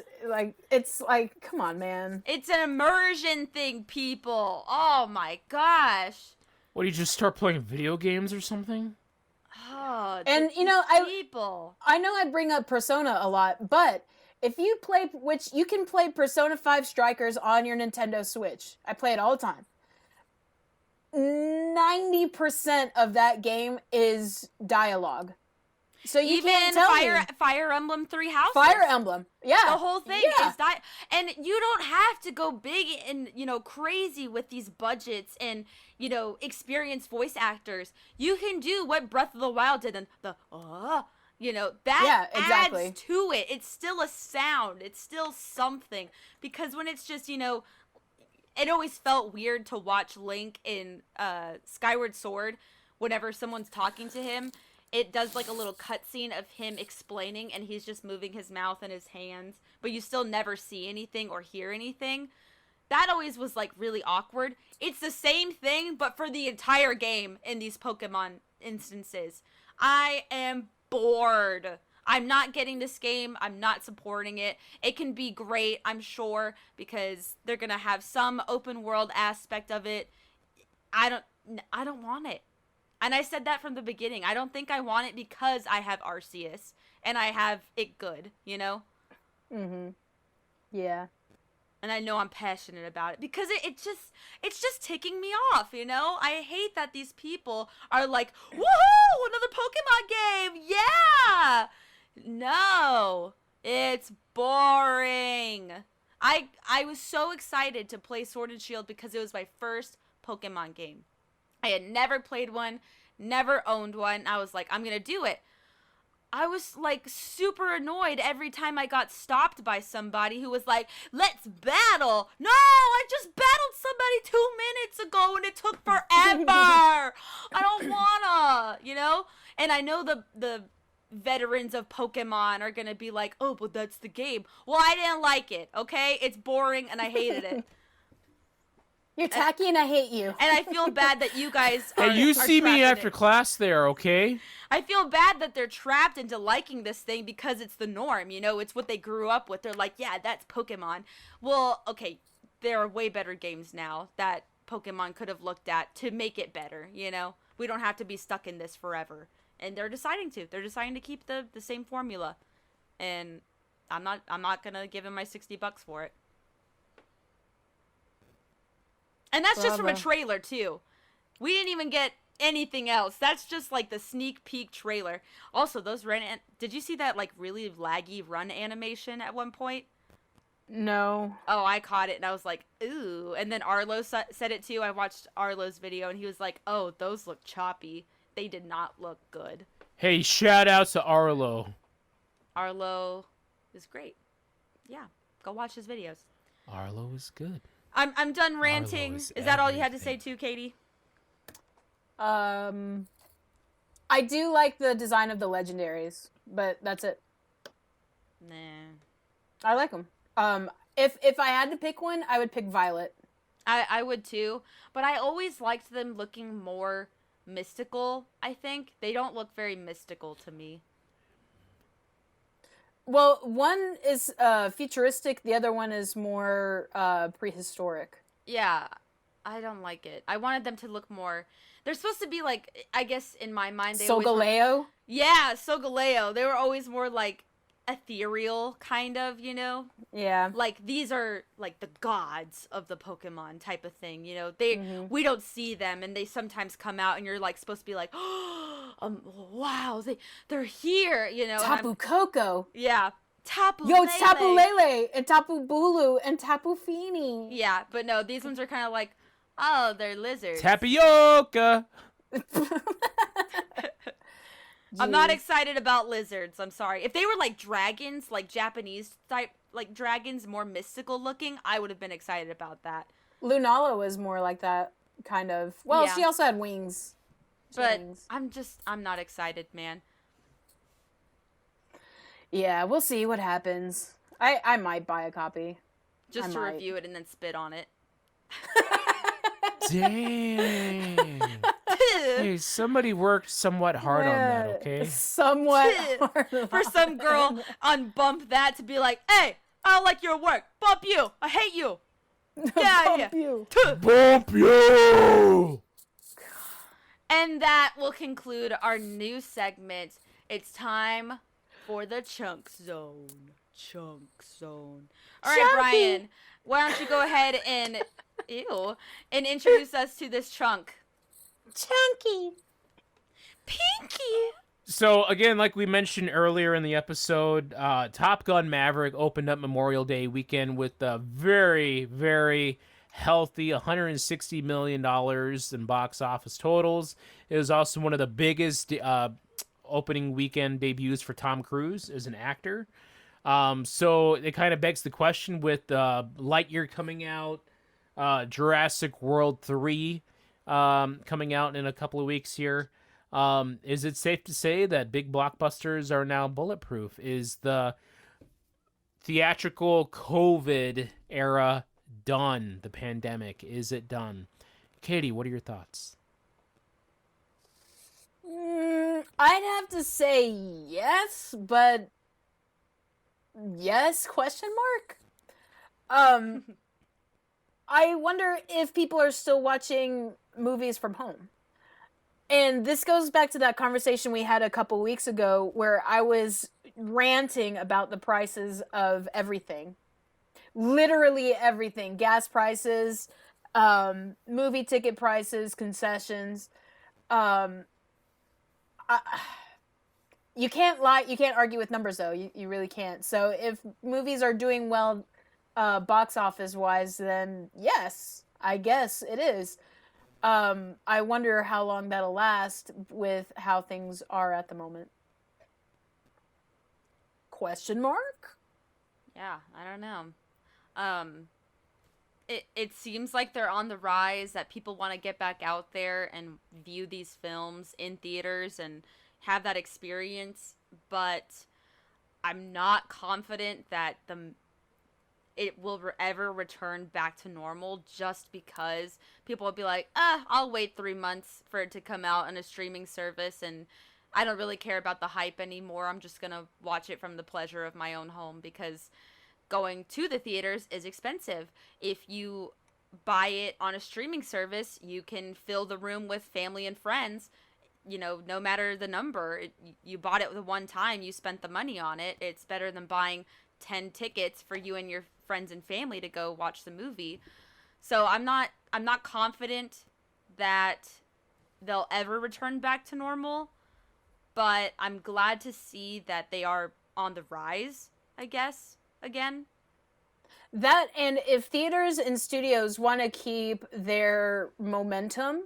it's like, come on, man. It's an immersion thing, people. Oh my gosh. What, do you just start playing video games or something? Oh, And, people. I know I bring up Persona a lot, but if you play, which you can play Persona 5 Strikers on your Nintendo Switch. I play it all the time. 90% of that game is dialogue. So you can't tell me. Fire Emblem 3 Houses. Fire Emblem. Yeah. The whole thing is and you don't have to go big and, crazy with these budgets and, experienced voice actors. You can do what Breath of the Wild did and that adds to it. It's still a sound. It's still something. Because when it's just, it always felt weird to watch Link in Skyward Sword whenever someone's talking to him. It does like a little cutscene of him explaining, and he's just moving his mouth and his hands, but you still never see anything or hear anything. that always was like really awkward. It's the same thing, but for the entire game in these Pokemon instances. I am bored. I'm not getting this game. I'm not supporting it. It can be great, I'm sure, because they're gonna have some open world aspect of it. I don't want it. And I said that from the beginning. I don't think I want it because I have Arceus and I have it good, you know? Mm-hmm. Yeah. And I know I'm passionate about it because it's just ticking me off, you know? I hate that these people are like, woohoo, another Pokemon game, yeah! No, it's boring. I was so excited to play Sword and Shield because it was my first Pokemon game. I had never played one, never owned one. I was like, I'm gonna do it. I was like super annoyed every time I got stopped by somebody who was like, let's battle. No, I just battled somebody 2 minutes ago and it took forever. I don't wanna, you know? And I know the veterans of Pokemon are gonna be like, oh, but that's the game. Well, I didn't like it, okay? It's boring and I hated it. You're tacky and I hate you. And I feel bad that you guys are Hey, you see me trapped in after it. class there, okay? I feel bad that they're trapped into liking this thing because it's the norm, you know? It's what they grew up with. They're like, yeah, that's Pokemon. Well, okay, there are way better games now that Pokemon could have looked at to make it better, you know? We don't have to be stuck in this forever. And they're deciding to. They're deciding to keep the same formula. And I'm not going to give them my $60 for it. And that's just from a trailer, too. We didn't even get anything else. That's just, like, the sneak peek trailer. Also, those did you see that, like, really laggy run animation at one point? No. Oh, I caught it, and I was like, ooh. And then Arlo said it, too. I watched Arlo's video, and he was like, oh, those look choppy. They did not look good. Hey, shout out to Arlo. Arlo is great. Yeah, go watch his videos. Arlo is good. I'm done ranting. Is Is that all you had to say too, Katie? I do like the design of the legendaries, but that's it. Nah. I like them. If I had to pick one, I would pick Violet. I would too, but I always liked them looking more mystical, I think. They don't look very mystical to me. Well, one is futuristic, the other one is more prehistoric. Yeah, I don't like it. I wanted them to look more... They're supposed to be like, I guess in my mind... Solgaleo? Yeah, Solgaleo. They were always more like ethereal, kind of, you know? Yeah. Like, these are like the gods of the Pokemon type of thing, you know? We don't see them, and they sometimes come out, and you're like supposed to be like, wow, they're here, you know? Tapu Koko. Yeah. Tapu Yo, it's Tapu Lele, and Tapu Bulu, and Tapu Fini. Yeah, but no, these ones are kind of like, oh, they're lizards. Tapioca! I'm not excited about lizards. I'm sorry. If they were like dragons, like Japanese type, like dragons, more mystical looking, I would have been excited about that. Lunala was more like that, kind of. Well, Yeah. she also had wings. But I'm not excited, man. Yeah, we'll see what happens. I might buy a copy. Just I to might. review it and then spit on it. Dang. Hey, somebody worked somewhat hard on that, okay? Somewhat hard. For some girl on Bump That to be like, hey, I don't like your work. Bump you. I hate you. Yeah, Bump you. Bump you! And that will conclude our new segment. It's time for the Chunk Zone. Chunk Zone. All right, Chunky. Brian, why don't you go ahead and introduce us to this chunk. Chunky. Pinky. So, again, like we mentioned earlier in the episode, Top Gun Maverick opened up Memorial Day weekend with a very, very healthy $160 million in box office totals. It was also one of the biggest opening weekend debuts for Tom Cruise as an actor. So it kind of begs the question with Lightyear coming out, Jurassic World 3 coming out in a couple of weeks here. Is it safe to say that big blockbusters are now bulletproof? Is the theatrical COVID era done? The pandemic, is it done? Katie, what are your thoughts? I'd have to say yes, but yes, question mark? I wonder if people are still watching movies from home. And this goes back to that conversation we had a couple weeks ago where I was ranting about the prices of everything. Literally everything. Gas prices, movie ticket prices, concessions. You can't lie. You can't argue with numbers, though. You really can't. So if movies are doing well box office wise, then yes, I guess it is. I wonder how long that'll last with how things are at the moment. Question mark? Yeah, I don't know. It seems like they're on the rise, that people want to get back out there and view these films in theaters and have that experience, but I'm not confident that it will ever return back to normal, just because people will be like, I'll wait 3 months for it to come out on a streaming service, and I don't really care about the hype anymore. I'm just going to watch it from the pleasure of my own home, because going to the theaters is expensive. If you buy it on a streaming service, you can fill the room with family and friends, no matter the number. You bought it the one time, you spent the money on it. It's better than buying 10 tickets for you and your friends and family to go watch the movie. So I'm not confident that they'll ever return back to normal, but I'm glad to see that they are on the rise, I guess, again. That, and if theaters and studios want to keep their momentum,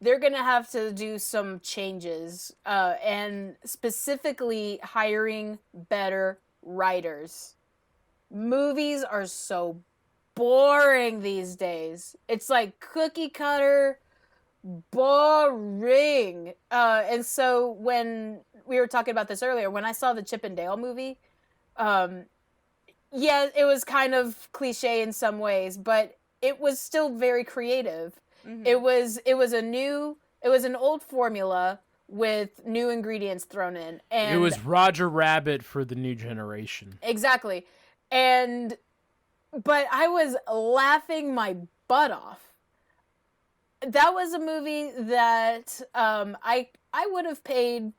they're going to have to do some changes, and specifically hiring better writers. Movies are so boring these days. It's like cookie cutter, boring. And so when we were talking about this earlier, when I saw the Chip and Dale movie, yeah, it was kind of cliche in some ways, but it was still very creative. Mm-hmm. It was an old formula with new ingredients thrown in, and it was Roger Rabbit for the new generation. Exactly. But I was laughing my butt off. That was a movie that I would have paid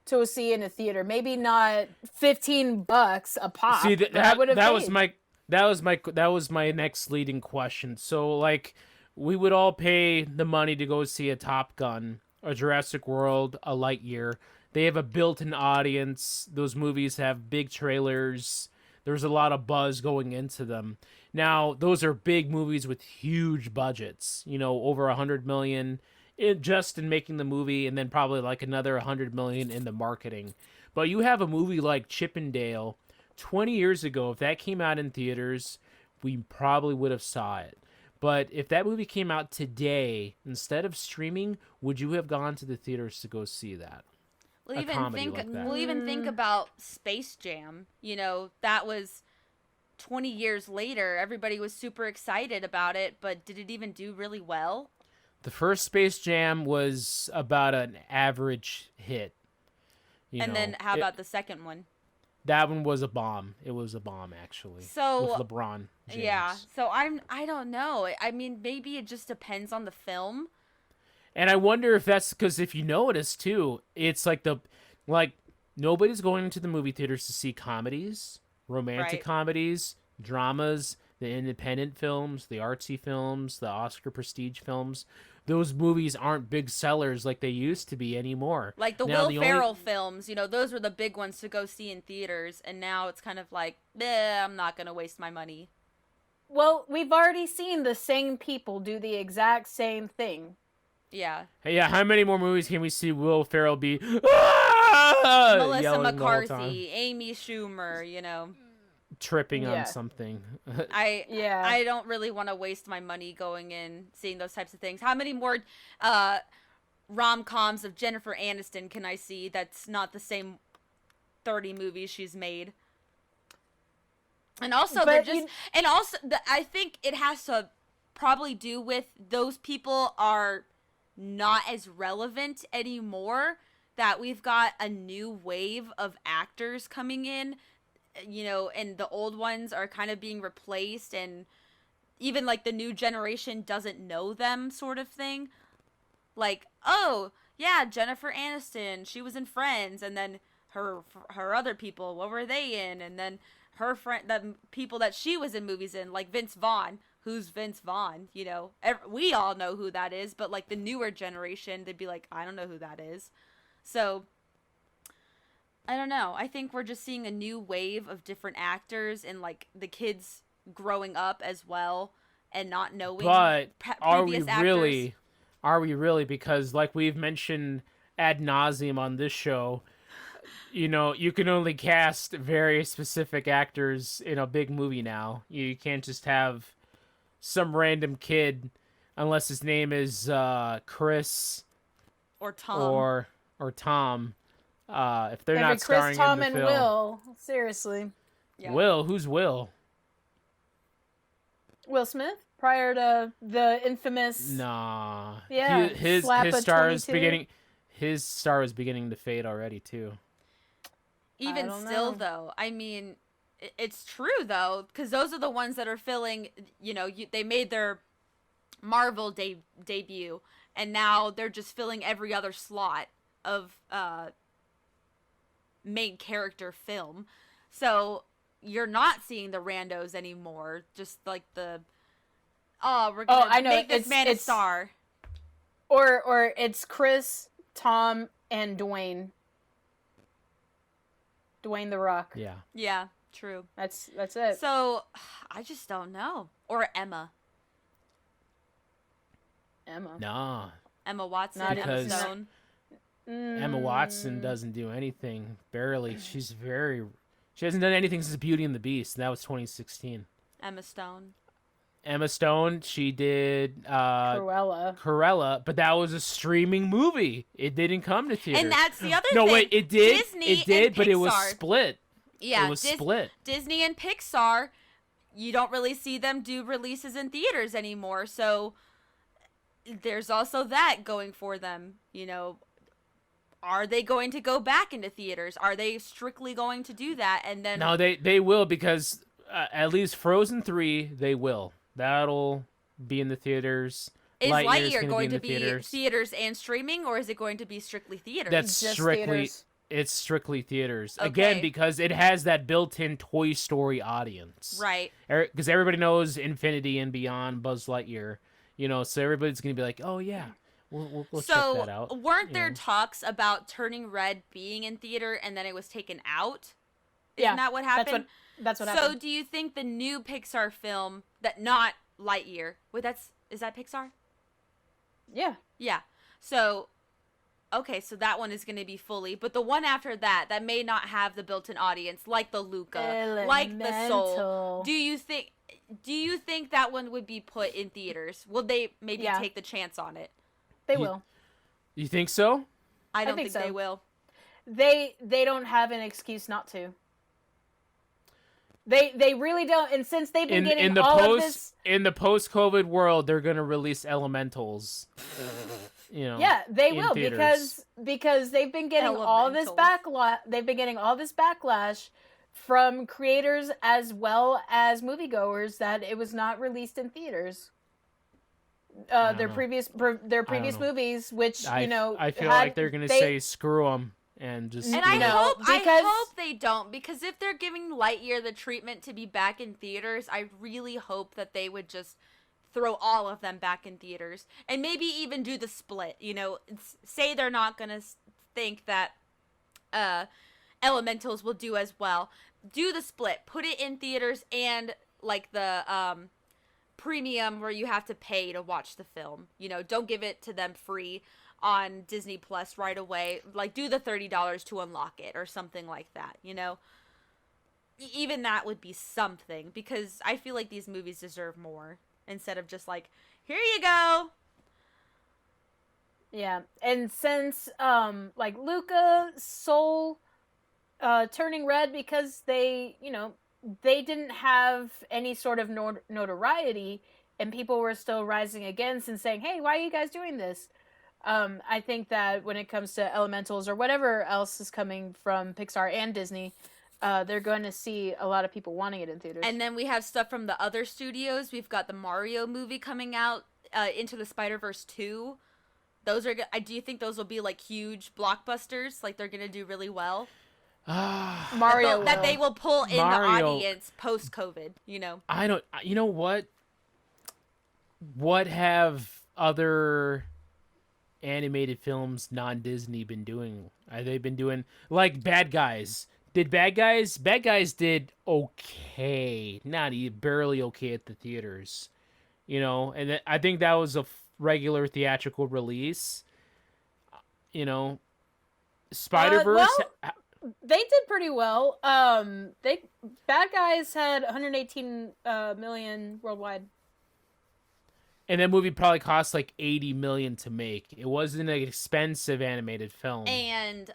to see in a theater. Maybe not $15 a pop. See, that was my next leading question. So, like, we would all pay the money to go see a Top Gun, a Jurassic World, a Lightyear. They have a built-in audience. Those movies have big trailers. There's a lot of buzz going into them. Now, those are big movies with huge budgets. Over $100 million just in making the movie, and then probably like another $100 million in the marketing. But you have a movie like Chip and Dale. 20 years ago, if that came out in theaters, we probably would have saw it. But if that movie came out today, instead of streaming, would you have gone to the theaters to go see that? We'll even think about Space Jam. That was 20 years later. Everybody was super excited about it, but did it even do really well? The first Space Jam was about an average hit. Then how about the second one? That one was a bomb. It was a bomb, actually. So with LeBron James. Yeah. So I don't know. I mean, maybe it just depends on the film. And I wonder if that's because if you notice too, it's like nobody's going to the movie theaters to see comedies, romantic comedies, dramas, the independent films, the artsy films, the Oscar prestige films. Those movies aren't big sellers like they used to be anymore. Like the Will Ferrell films, those were the big ones to go see in theaters, and now it's kind of like, I'm not going to waste my money. Well, we've already seen the same people do the exact same thing. Yeah. Hey, yeah, how many more movies can we see Will Ferrell be Melissa McCarthy, Amy Schumer, tripping on something. I don't really want to waste my money going in seeing those types of things. How many more rom-coms of Jennifer Aniston can I see that's not the same 30 movies she's made? And also, But they're just, and also, I think it has to probably do with those people are not as relevant anymore, that we've got a new wave of actors coming in, you know, and the old ones are kind of being replaced, and even like the new generation doesn't know them, sort of thing. Like, oh, yeah, Jennifer Aniston, she was in Friends, and then her other people, what were they in? And then her friend, the people that she was in movies in, like Vince Vaughn. Who's Vince Vaughn? You know, we all know who that is, but like the newer generation, they'd be like, I don't know who that is. So, I don't know. I think we're just seeing a new wave of different actors, and like the kids growing up as well and not knowing But are we previous actors. really? Are we really? Because like we've mentioned ad nauseum on this show, you know, you can only cast very specific actors in a big movie now. You can't just have some random kid, unless his name is Chris Or Tom. or Tom. If they're Every not starring Chris, Tom, in and the film. Will. Seriously. Yeah. Will, who's Will? Will Smith, prior to the infamous. Nah. Yeah, His slap a star is 22. beginning. His star is beginning to fade already too. Even don't still, know. though, I mean, it's true, though, because those are the ones that are filling, you know, they made their Marvel debut, and now they're just filling every other slot of main character film. So you're not seeing the randos anymore, just like the, we're gonna I know, make this man a it's- star. Or it's Chris, Tom, and Dwayne. Dwayne the Rock. Yeah. Yeah, true. That's it. So, I just don't know. Or Emma. Emma. Nah. Emma Watson, Not Emma because- Stone. Emma Watson doesn't do anything. Barely. She hasn't done anything since Beauty and the Beast, and that was 2016. Emma Stone. Emma Stone, she did Cruella. but that was a streaming movie. It didn't come to theaters. And that's the other No, thing. wait, it did. Disney It did, and but it was Pixar. split. Yeah, it was split. Disney and Pixar, you don't really see them do releases in theaters anymore. So there's also that going for them. You know, are they going to go back into theaters? Are they strictly going to do that? And then No, they will, because at least Frozen 3, they will. That'll be in the theaters. is Lightyear's Lightyear gonna going be to in the be theaters. and streaming, or is it going to be strictly theaters? That's Just strictly theaters. it's strictly theaters. Okay. Again, because it has that built-in Toy Story audience. right. Because everybody knows Infinity and Beyond, Buzz Lightyear. You know, so everybody's going to be like, "Oh yeah, we'll check that out." So, weren't you there know. talks about Turning Red being in theater and then it was taken out? Yeah, Isn't that what happened? That's what So, happened. do you think the new Pixar film not Lightyear? Wait, is that Pixar? Yeah. Yeah. So, okay, so that one is going to be fully, but the one after that may not have the built-in audience, like the Luca, like the Soul. Elemental. Do you think that one would be put in theaters? Will they maybe Yeah. take the chance on it? They You- will. You think so? I don't think think they so. will. They don't have an excuse not to. They really don't. And since they've been getting In the all of this, post-COVID world, they're going to release Elementals. You know. yeah, they in will theaters. because they've been getting all this Elementals. They've been getting all this backlash from creators as well as moviegoers that it was not released in theaters. don't Their know. previous know. movies, which I feel had- like they're going to say screw them and just. And you I know. No, because- hope they don't, because if they're giving Lightyear the treatment to be back in theaters, I really hope that they would just throw all of them back in theaters and maybe even do the split. You know, say they're not gonna think that Elementals will do as well. Do the split, put it in theaters and like the premium where you have to pay to watch the film. You know, don't give it to them free on Disney Plus right away. Like, do the $30 to unlock it or something like that, you know? Even that would be something, because I feel like these movies deserve more instead of just like, here you go. Yeah, and since like Luca, Soul, Turning Red, because they they didn't have any sort of notoriety, and people were still rising against and saying, "Hey, why are you guys doing this?" I think that when it comes to Elementals or whatever else is coming from Pixar and Disney, they're going to see a lot of people wanting it in theaters. And then we have stuff from the other studios. We've got the Mario movie coming out, Into the Spider-Verse 2. Those are. Do you think those will be like huge blockbusters? Like they're gonna do really well. Mario that they will pull in Mario, the audience post-COVID. You know. I don't. You know what? What have other animated films non-Disney been doing? Have they been doing like Bad Guys? Did Bad Guys? Bad Guys did okay, not even barely okay at the theaters, you know. And I think that was a regular theatrical release. You know, Spider-Verse. They did pretty well. Bad Guys had 118 million worldwide. And that movie probably cost like $80 million to make. It wasn't an expensive animated film. And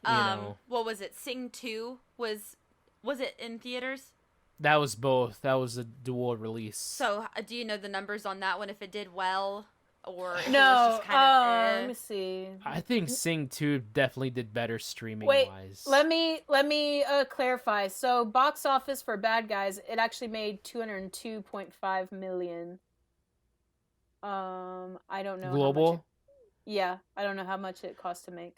what was it? Sing 2 was it in theaters? That was both. That was a dual release. So, do you know the numbers on that one? If it did well, or if it No. was just kind of Let me see. I think Sing 2 definitely did better streaming Wait, wise. let me clarify. So, box office for Bad Guys, it actually made 202.5 million. I don't know. Global? Yeah, I don't know how much it cost to make.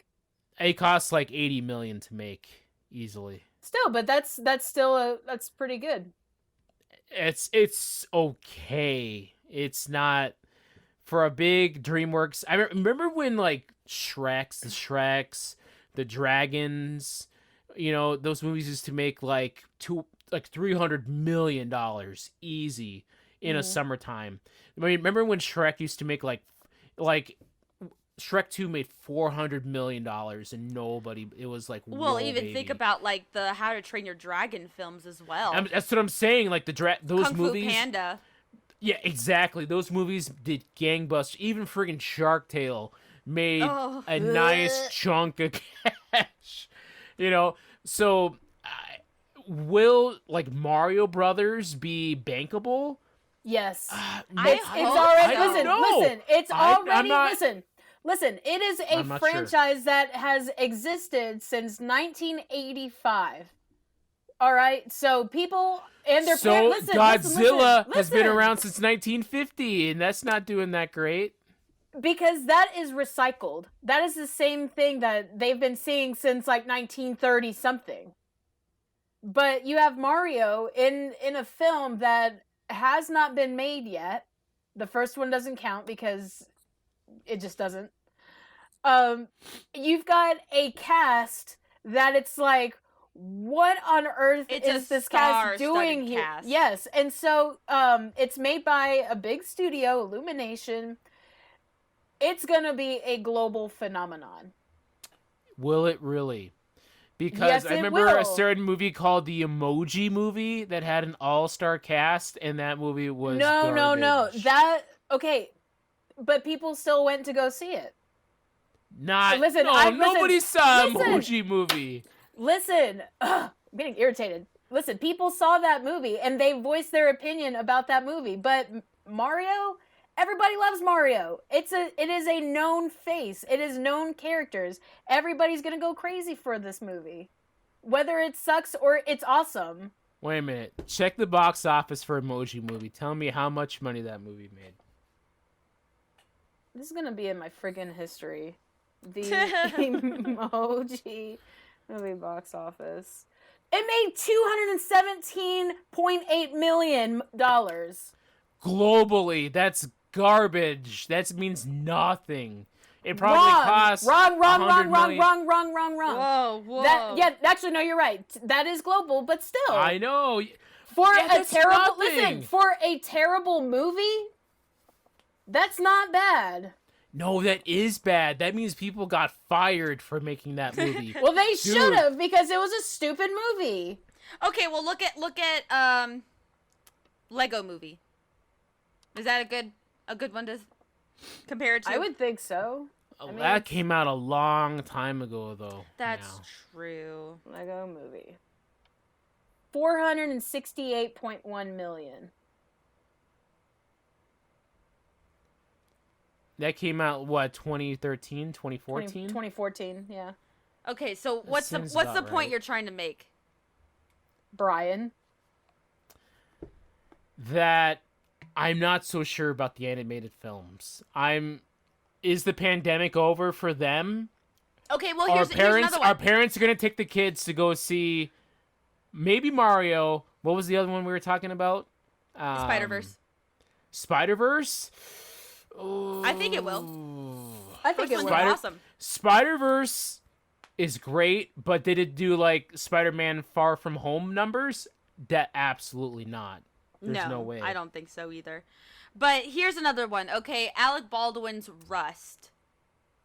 It costs like $80 million to make easily. Still, but that's pretty good. It's okay. It's not for a big DreamWorks. I remember when like Shreks, the Dragons, you know, those movies used to make like $300 million easy in a summertime. I mean, remember when Shrek used to make like Shrek 2 made $400 million and nobody, it was like, well, whoa, even baby. think about like the How to Train Your Dragon films as well. That's what I'm saying. Like those Kung movies. Fu Panda. Yeah, exactly. Those movies did gangbusters. Even friggin' Shark Tale made a nice chunk of cash. You know, so will like Mario Brothers be bankable? Yes. It's already. so. Listen. It's already. I'm not, Listen. It is a franchise that has existed since 1985. All right, so people and their parents. Listen, Godzilla has been around since 1950, and that's not doing that great. Because that is recycled. That is the same thing that they've been seeing since like 1930 something. But you have Mario in a film that has not been made yet. The first one doesn't count because it just doesn't. You've got a cast that it's like, what on earth is this cast doing here? Cast. Yes, and so it's made by a big studio, Illumination. It's gonna be a global phenomenon. Will it really? Because yes, I remember a certain movie called the Emoji Movie that had an all-star cast, and that movie was garbage. Okay, but people still went to go see it. Nobody saw Emoji Movie. Listen, I'm getting irritated. Listen, people saw that movie and they voiced their opinion about that movie. But Mario, everybody loves Mario. It is a known face. It is known characters. Everybody's gonna go crazy for this movie, whether it sucks or it's awesome. Wait a minute. Check the box office for Emoji Movie. Tell me how much money that movie made. This is gonna be in my friggin' history. The Emoji Movie box office. It made $217.8 million. Globally, that's garbage. That means nothing. It probably costs wrong. Whoa. Actually, no, you're right. That is global, but still. I know. For that's nothing. For a terrible movie, that's not bad. No, that is bad. That means people got fired for making that movie. Well, they should have because it was a stupid movie. Okay, well look at Lego Movie. Is that a good one to compare it to? I would think so. That came out a long time ago, though. That's true. Lego Movie. $468.1 million. That came out, what, 2013, 2014? 2014, yeah. Okay, so what's the seems point about right. you're trying to make? Brian. That I'm not so sure about the animated films. Is the pandemic over for them? Okay, well, Our here's another one. Our parents are going to take the kids to go see maybe Mario. What was the other one we were talking about? Spider-Verse. Spider-Verse? I think it will. I think it First was one's awesome. Spider-Verse is great, but did it do like Spider-Man Far From Home numbers? That absolutely not. There's no way. I don't think so either. But here's another one. Okay, Alec Baldwin's Rust.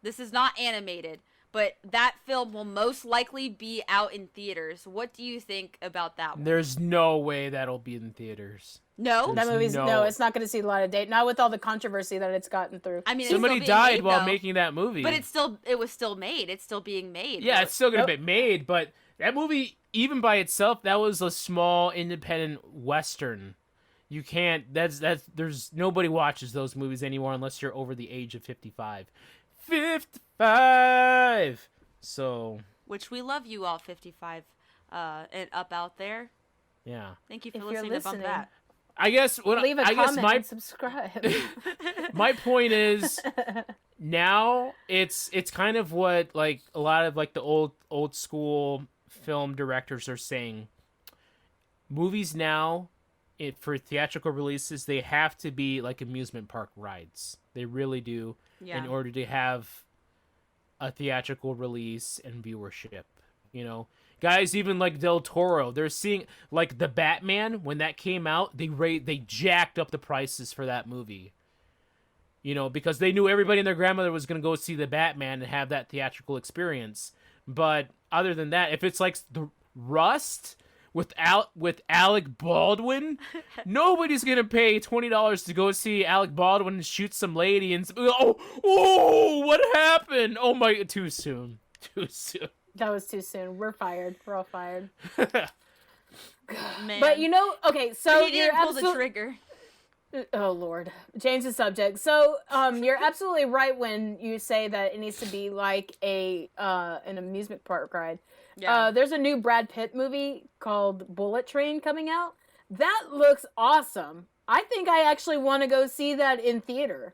This is not animated, but that film will most likely be out in theaters. What do you think about that one? There's no way that'll be in theaters. No? that movie's no- it's not going to see a lot of date. Not with all the controversy that it's gotten through. I mean, Somebody it's still being died made, while though. making that movie. But it was still made. It's still being made. Yeah, it's still gonna Nope. be made, but that movie, even by itself, that was a small independent western. You can't. There's nobody watches those movies anymore unless you're over the age of 55. 55. So. Which we love you all 55 and up out there. Yeah. Thank you for If you're listening to Bump listening. That. I guess Leave a I guess comment and subscribe. my point is now it's kind of what like a lot of like the old school film directors are saying. Movies now, for theatrical releases, they have to be like amusement park rides. They really do, Yeah. in order to have a theatrical release and viewership. You know, guys, even like Del Toro, they're seeing like the Batman when that came out. They jacked up the prices for that movie. You know, because they knew everybody and their grandmother was going to go see the Batman and have that theatrical experience. But other than that, if it's like the Rust with Alec Baldwin, nobody's going to pay $20 to go see Alec Baldwin shoot some lady and what happened? Oh my, too soon. That was too soon. We're fired. We're all fired. Man. But okay, so he you're didn't pull the absolutely. trigger. Oh Lord, change the subject. So, you're absolutely right when you say that it needs to be like an amusement park ride. Yeah. There's a new Brad Pitt movie called Bullet Train coming out. That looks awesome. I think I actually want to go see that in theater.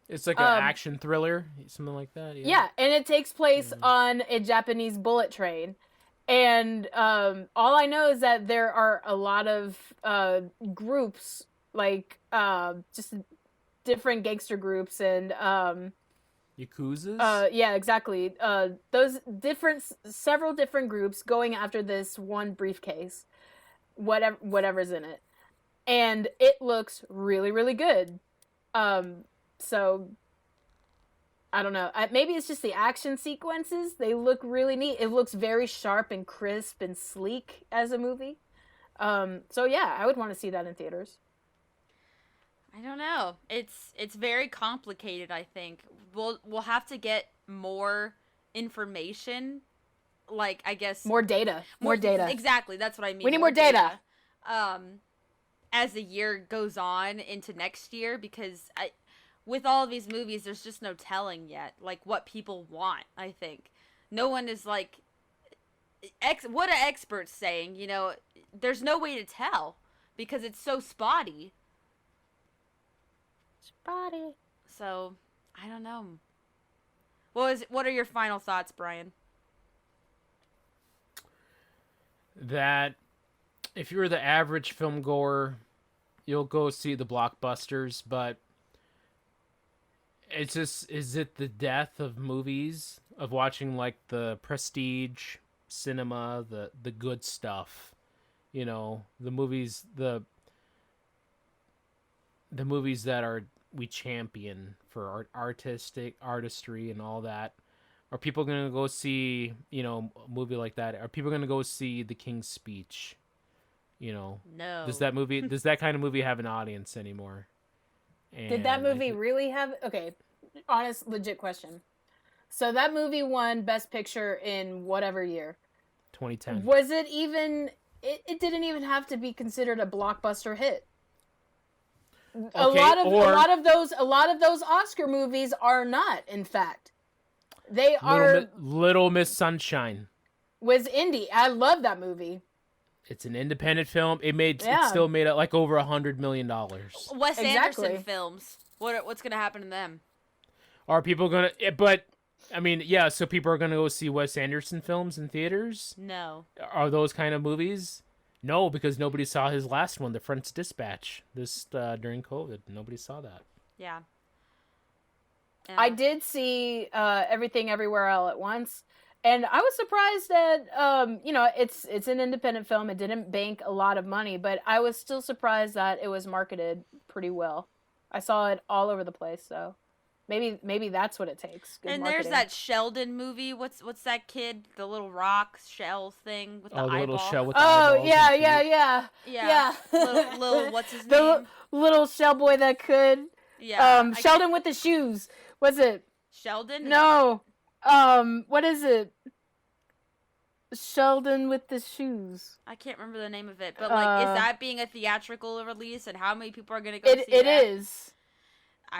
It's like an action thriller, something like that. Yeah, and it takes place on a Japanese bullet train. And all I know is that there are a lot of groups, like just different gangster groups and Yakuzas? yeah, exactly. Those several different groups going after this one briefcase, whatever's in it, and it looks really, really good. So I don't know. Maybe it's just the action sequences. They look really neat. It looks very sharp and crisp and sleek as a movie. So yeah, I would want to see that in theaters. I don't know. It's very complicated, I think. We'll have to get more information, like I guess More data. Exactly, that's what I mean. We need more data. As the year goes on into next year, because with all of these movies, there's just no telling yet, like what people want. I think no one is like what are experts saying. You know, there's no way to tell because it's so spotty. So, I don't know. What are your final thoughts, Brian? That if you're the average film goer, you'll go see the blockbusters, but it's just, is it the death of movies, of watching like the prestige cinema, the good stuff, you know, the movies that we champion for artistry and all that? Are people gonna go see, you know, a movie like that? Are people gonna go see The King's Speech? You know, No. does that kind of movie have an audience anymore? Did that And movie really have... Okay, honest, legit question. So that movie won Best Picture in whatever year. 2010. Was it even it didn't even have to be considered a blockbuster hit. A Okay, lot of those Oscar movies are not, in fact. They are Little Miss Sunshine. was indie. I love that movie. It's an independent film. It Yeah. still made like over $100 million. Wes Exactly. Anderson films. What's gonna happen to them? Are people gonna? But I mean, yeah. So people are gonna go see Wes Anderson films in theaters. No. Are those kind of movies? No, because nobody saw his last one, The French Dispatch, during COVID. Nobody saw that. Yeah. I did see Everything Everywhere All at Once, and I was surprised that it's an independent film. It didn't bank a lot of money, but I was still surprised that it was marketed pretty well. I saw it all over the place, so maybe that's what it takes. Good And marketing. there's that Sheldon movie. What's that kid? The little rock shell thing with the eyeball. little shell with the Oh eyeballs yeah, and yeah, feet. yeah, Yeah. yeah. little what's his the name? little shell boy that could. Yeah. Sheldon with the shoes. Was it? Sheldon? No. What is it? Sheldon with the shoes. I can't remember the name of it, but like, is that being a theatrical release, and how many people are gonna go see It that? is.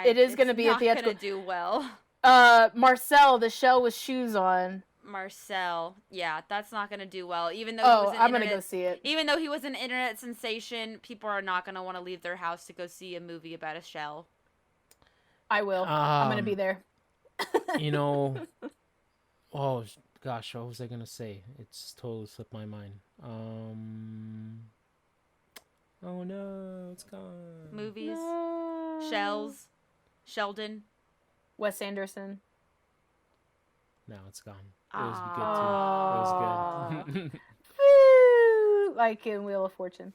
It is gonna be a theatrical. It's not gonna do well. Marcel, the shell with shoes on. Marcel, yeah, that's not gonna do well. Even though Oh, I'm gonna go see it. Even though he was an internet sensation, people are not gonna want to leave their house to go see a movie about a shell. I will. I'm gonna be there. You know, oh gosh, what was I gonna say? It's totally slipped my mind. Oh no, it's gone. Movies, shells, Sheldon. Wes Anderson. No, it's gone. It was good too. It was good. Woo! Like in Wheel of Fortune.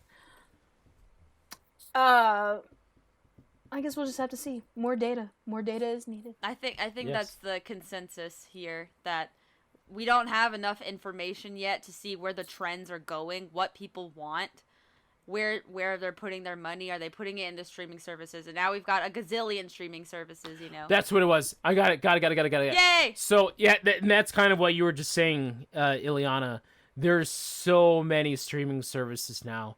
I guess we'll just have to see. More data. More data is needed. I think Yes. that's the consensus here, that we don't have enough information yet to see where the trends are going, what people want, where they're putting their money. Are they putting it into streaming services? And now we've got a gazillion streaming services, you know. That's what it was. I got it. Got it. Yay! So yeah, and that's kind of what you were just saying, Ileana. There's so many streaming services now,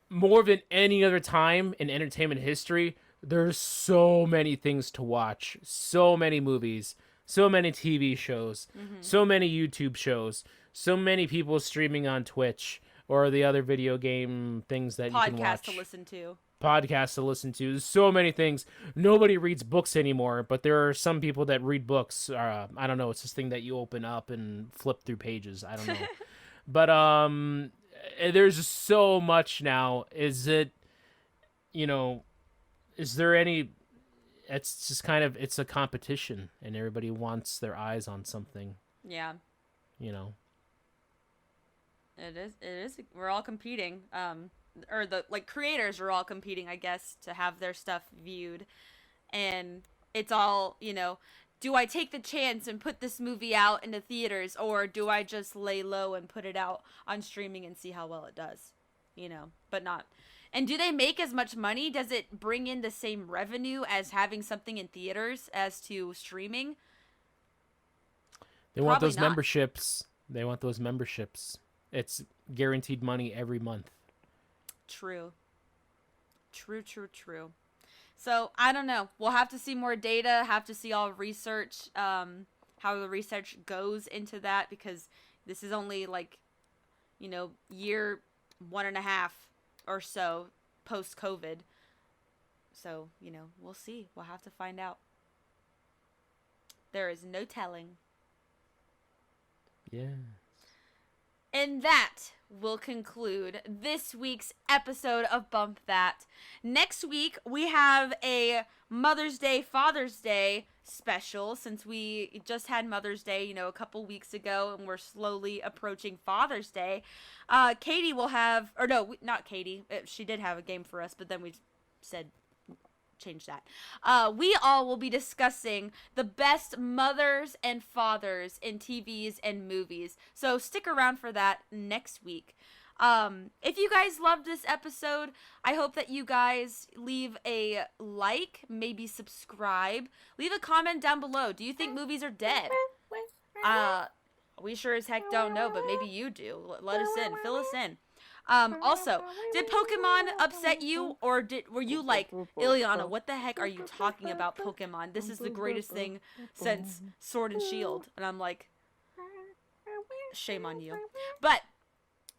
more than any other time in entertainment history. There's so many things to watch, so many movies, so many TV shows, so many YouTube shows, so many people streaming on Twitch or the other video game things that you can watch. Podcast to listen to. Podcasts to listen to. There's so many things. Nobody reads books anymore, but there are some people that read books. I don't know. It's this thing that you open up and flip through pages. I don't know. But there's just so much now. Is it, is there any? It's just kind of, it's a competition, and everybody wants their eyes on something. Yeah. It is. We're all competing. Or the creators are all competing, I guess, to have their stuff viewed. And it's all, do I take the chance and put this movie out into theaters, or do I just lay low and put it out on streaming and see how well it does? But not. And do they make as much money? Does it bring in the same revenue as having something in theaters as to streaming? They want Probably those not. memberships. They want those memberships. It's guaranteed money every month. True. So, I don't know. We'll have to see more data, have to see all research, how the research goes into that, because this is only year 1.5 or so post-COVID. So, we'll see. We'll have to find out. There is no telling. Yeah. And that will conclude this week's episode of Bump That. Next week, we have a Mother's Day, Father's Day special, since we just had Mother's Day, a couple weeks ago, and we're slowly approaching Father's Day. Katie will have, or no, not Katie. She did have a game for us, but then we said change that. We all will be discussing the best mothers and fathers in TVs and movies. So stick around for that next week. If you guys loved this episode, I hope that you guys leave a like, maybe subscribe, leave a comment down below. Do you think movies are dead? We sure as heck don't know, but maybe you do. Let us in. Fill us in. Also, did Pokemon upset you, or were you like, Ileana, what the heck are you talking about, Pokemon? This is the greatest thing since Sword and Shield. And I'm like, shame on you. But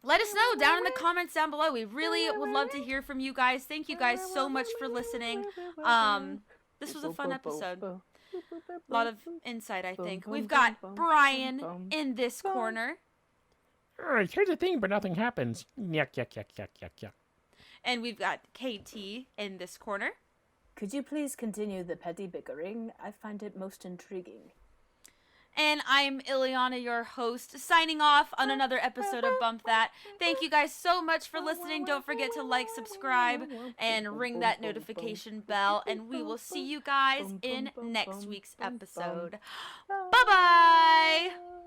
let us know down in the comments down below. We really would love to hear from you guys. Thank you guys so much for listening. This was a fun episode. A lot of insight, I think. We've got Brian in this corner. Alright, here's the thing, but nothing happens. Yuck, yuck, yuck, yuck, yuck, yuck. And we've got KT in this corner. Could you please continue the petty bickering? I find it most intriguing. And I'm Ileana, your host, signing off on another episode of Bump That. Thank you guys so much for listening. Don't forget to like, subscribe, and ring that notification bell. And we will see you guys in next week's episode. Bye-bye!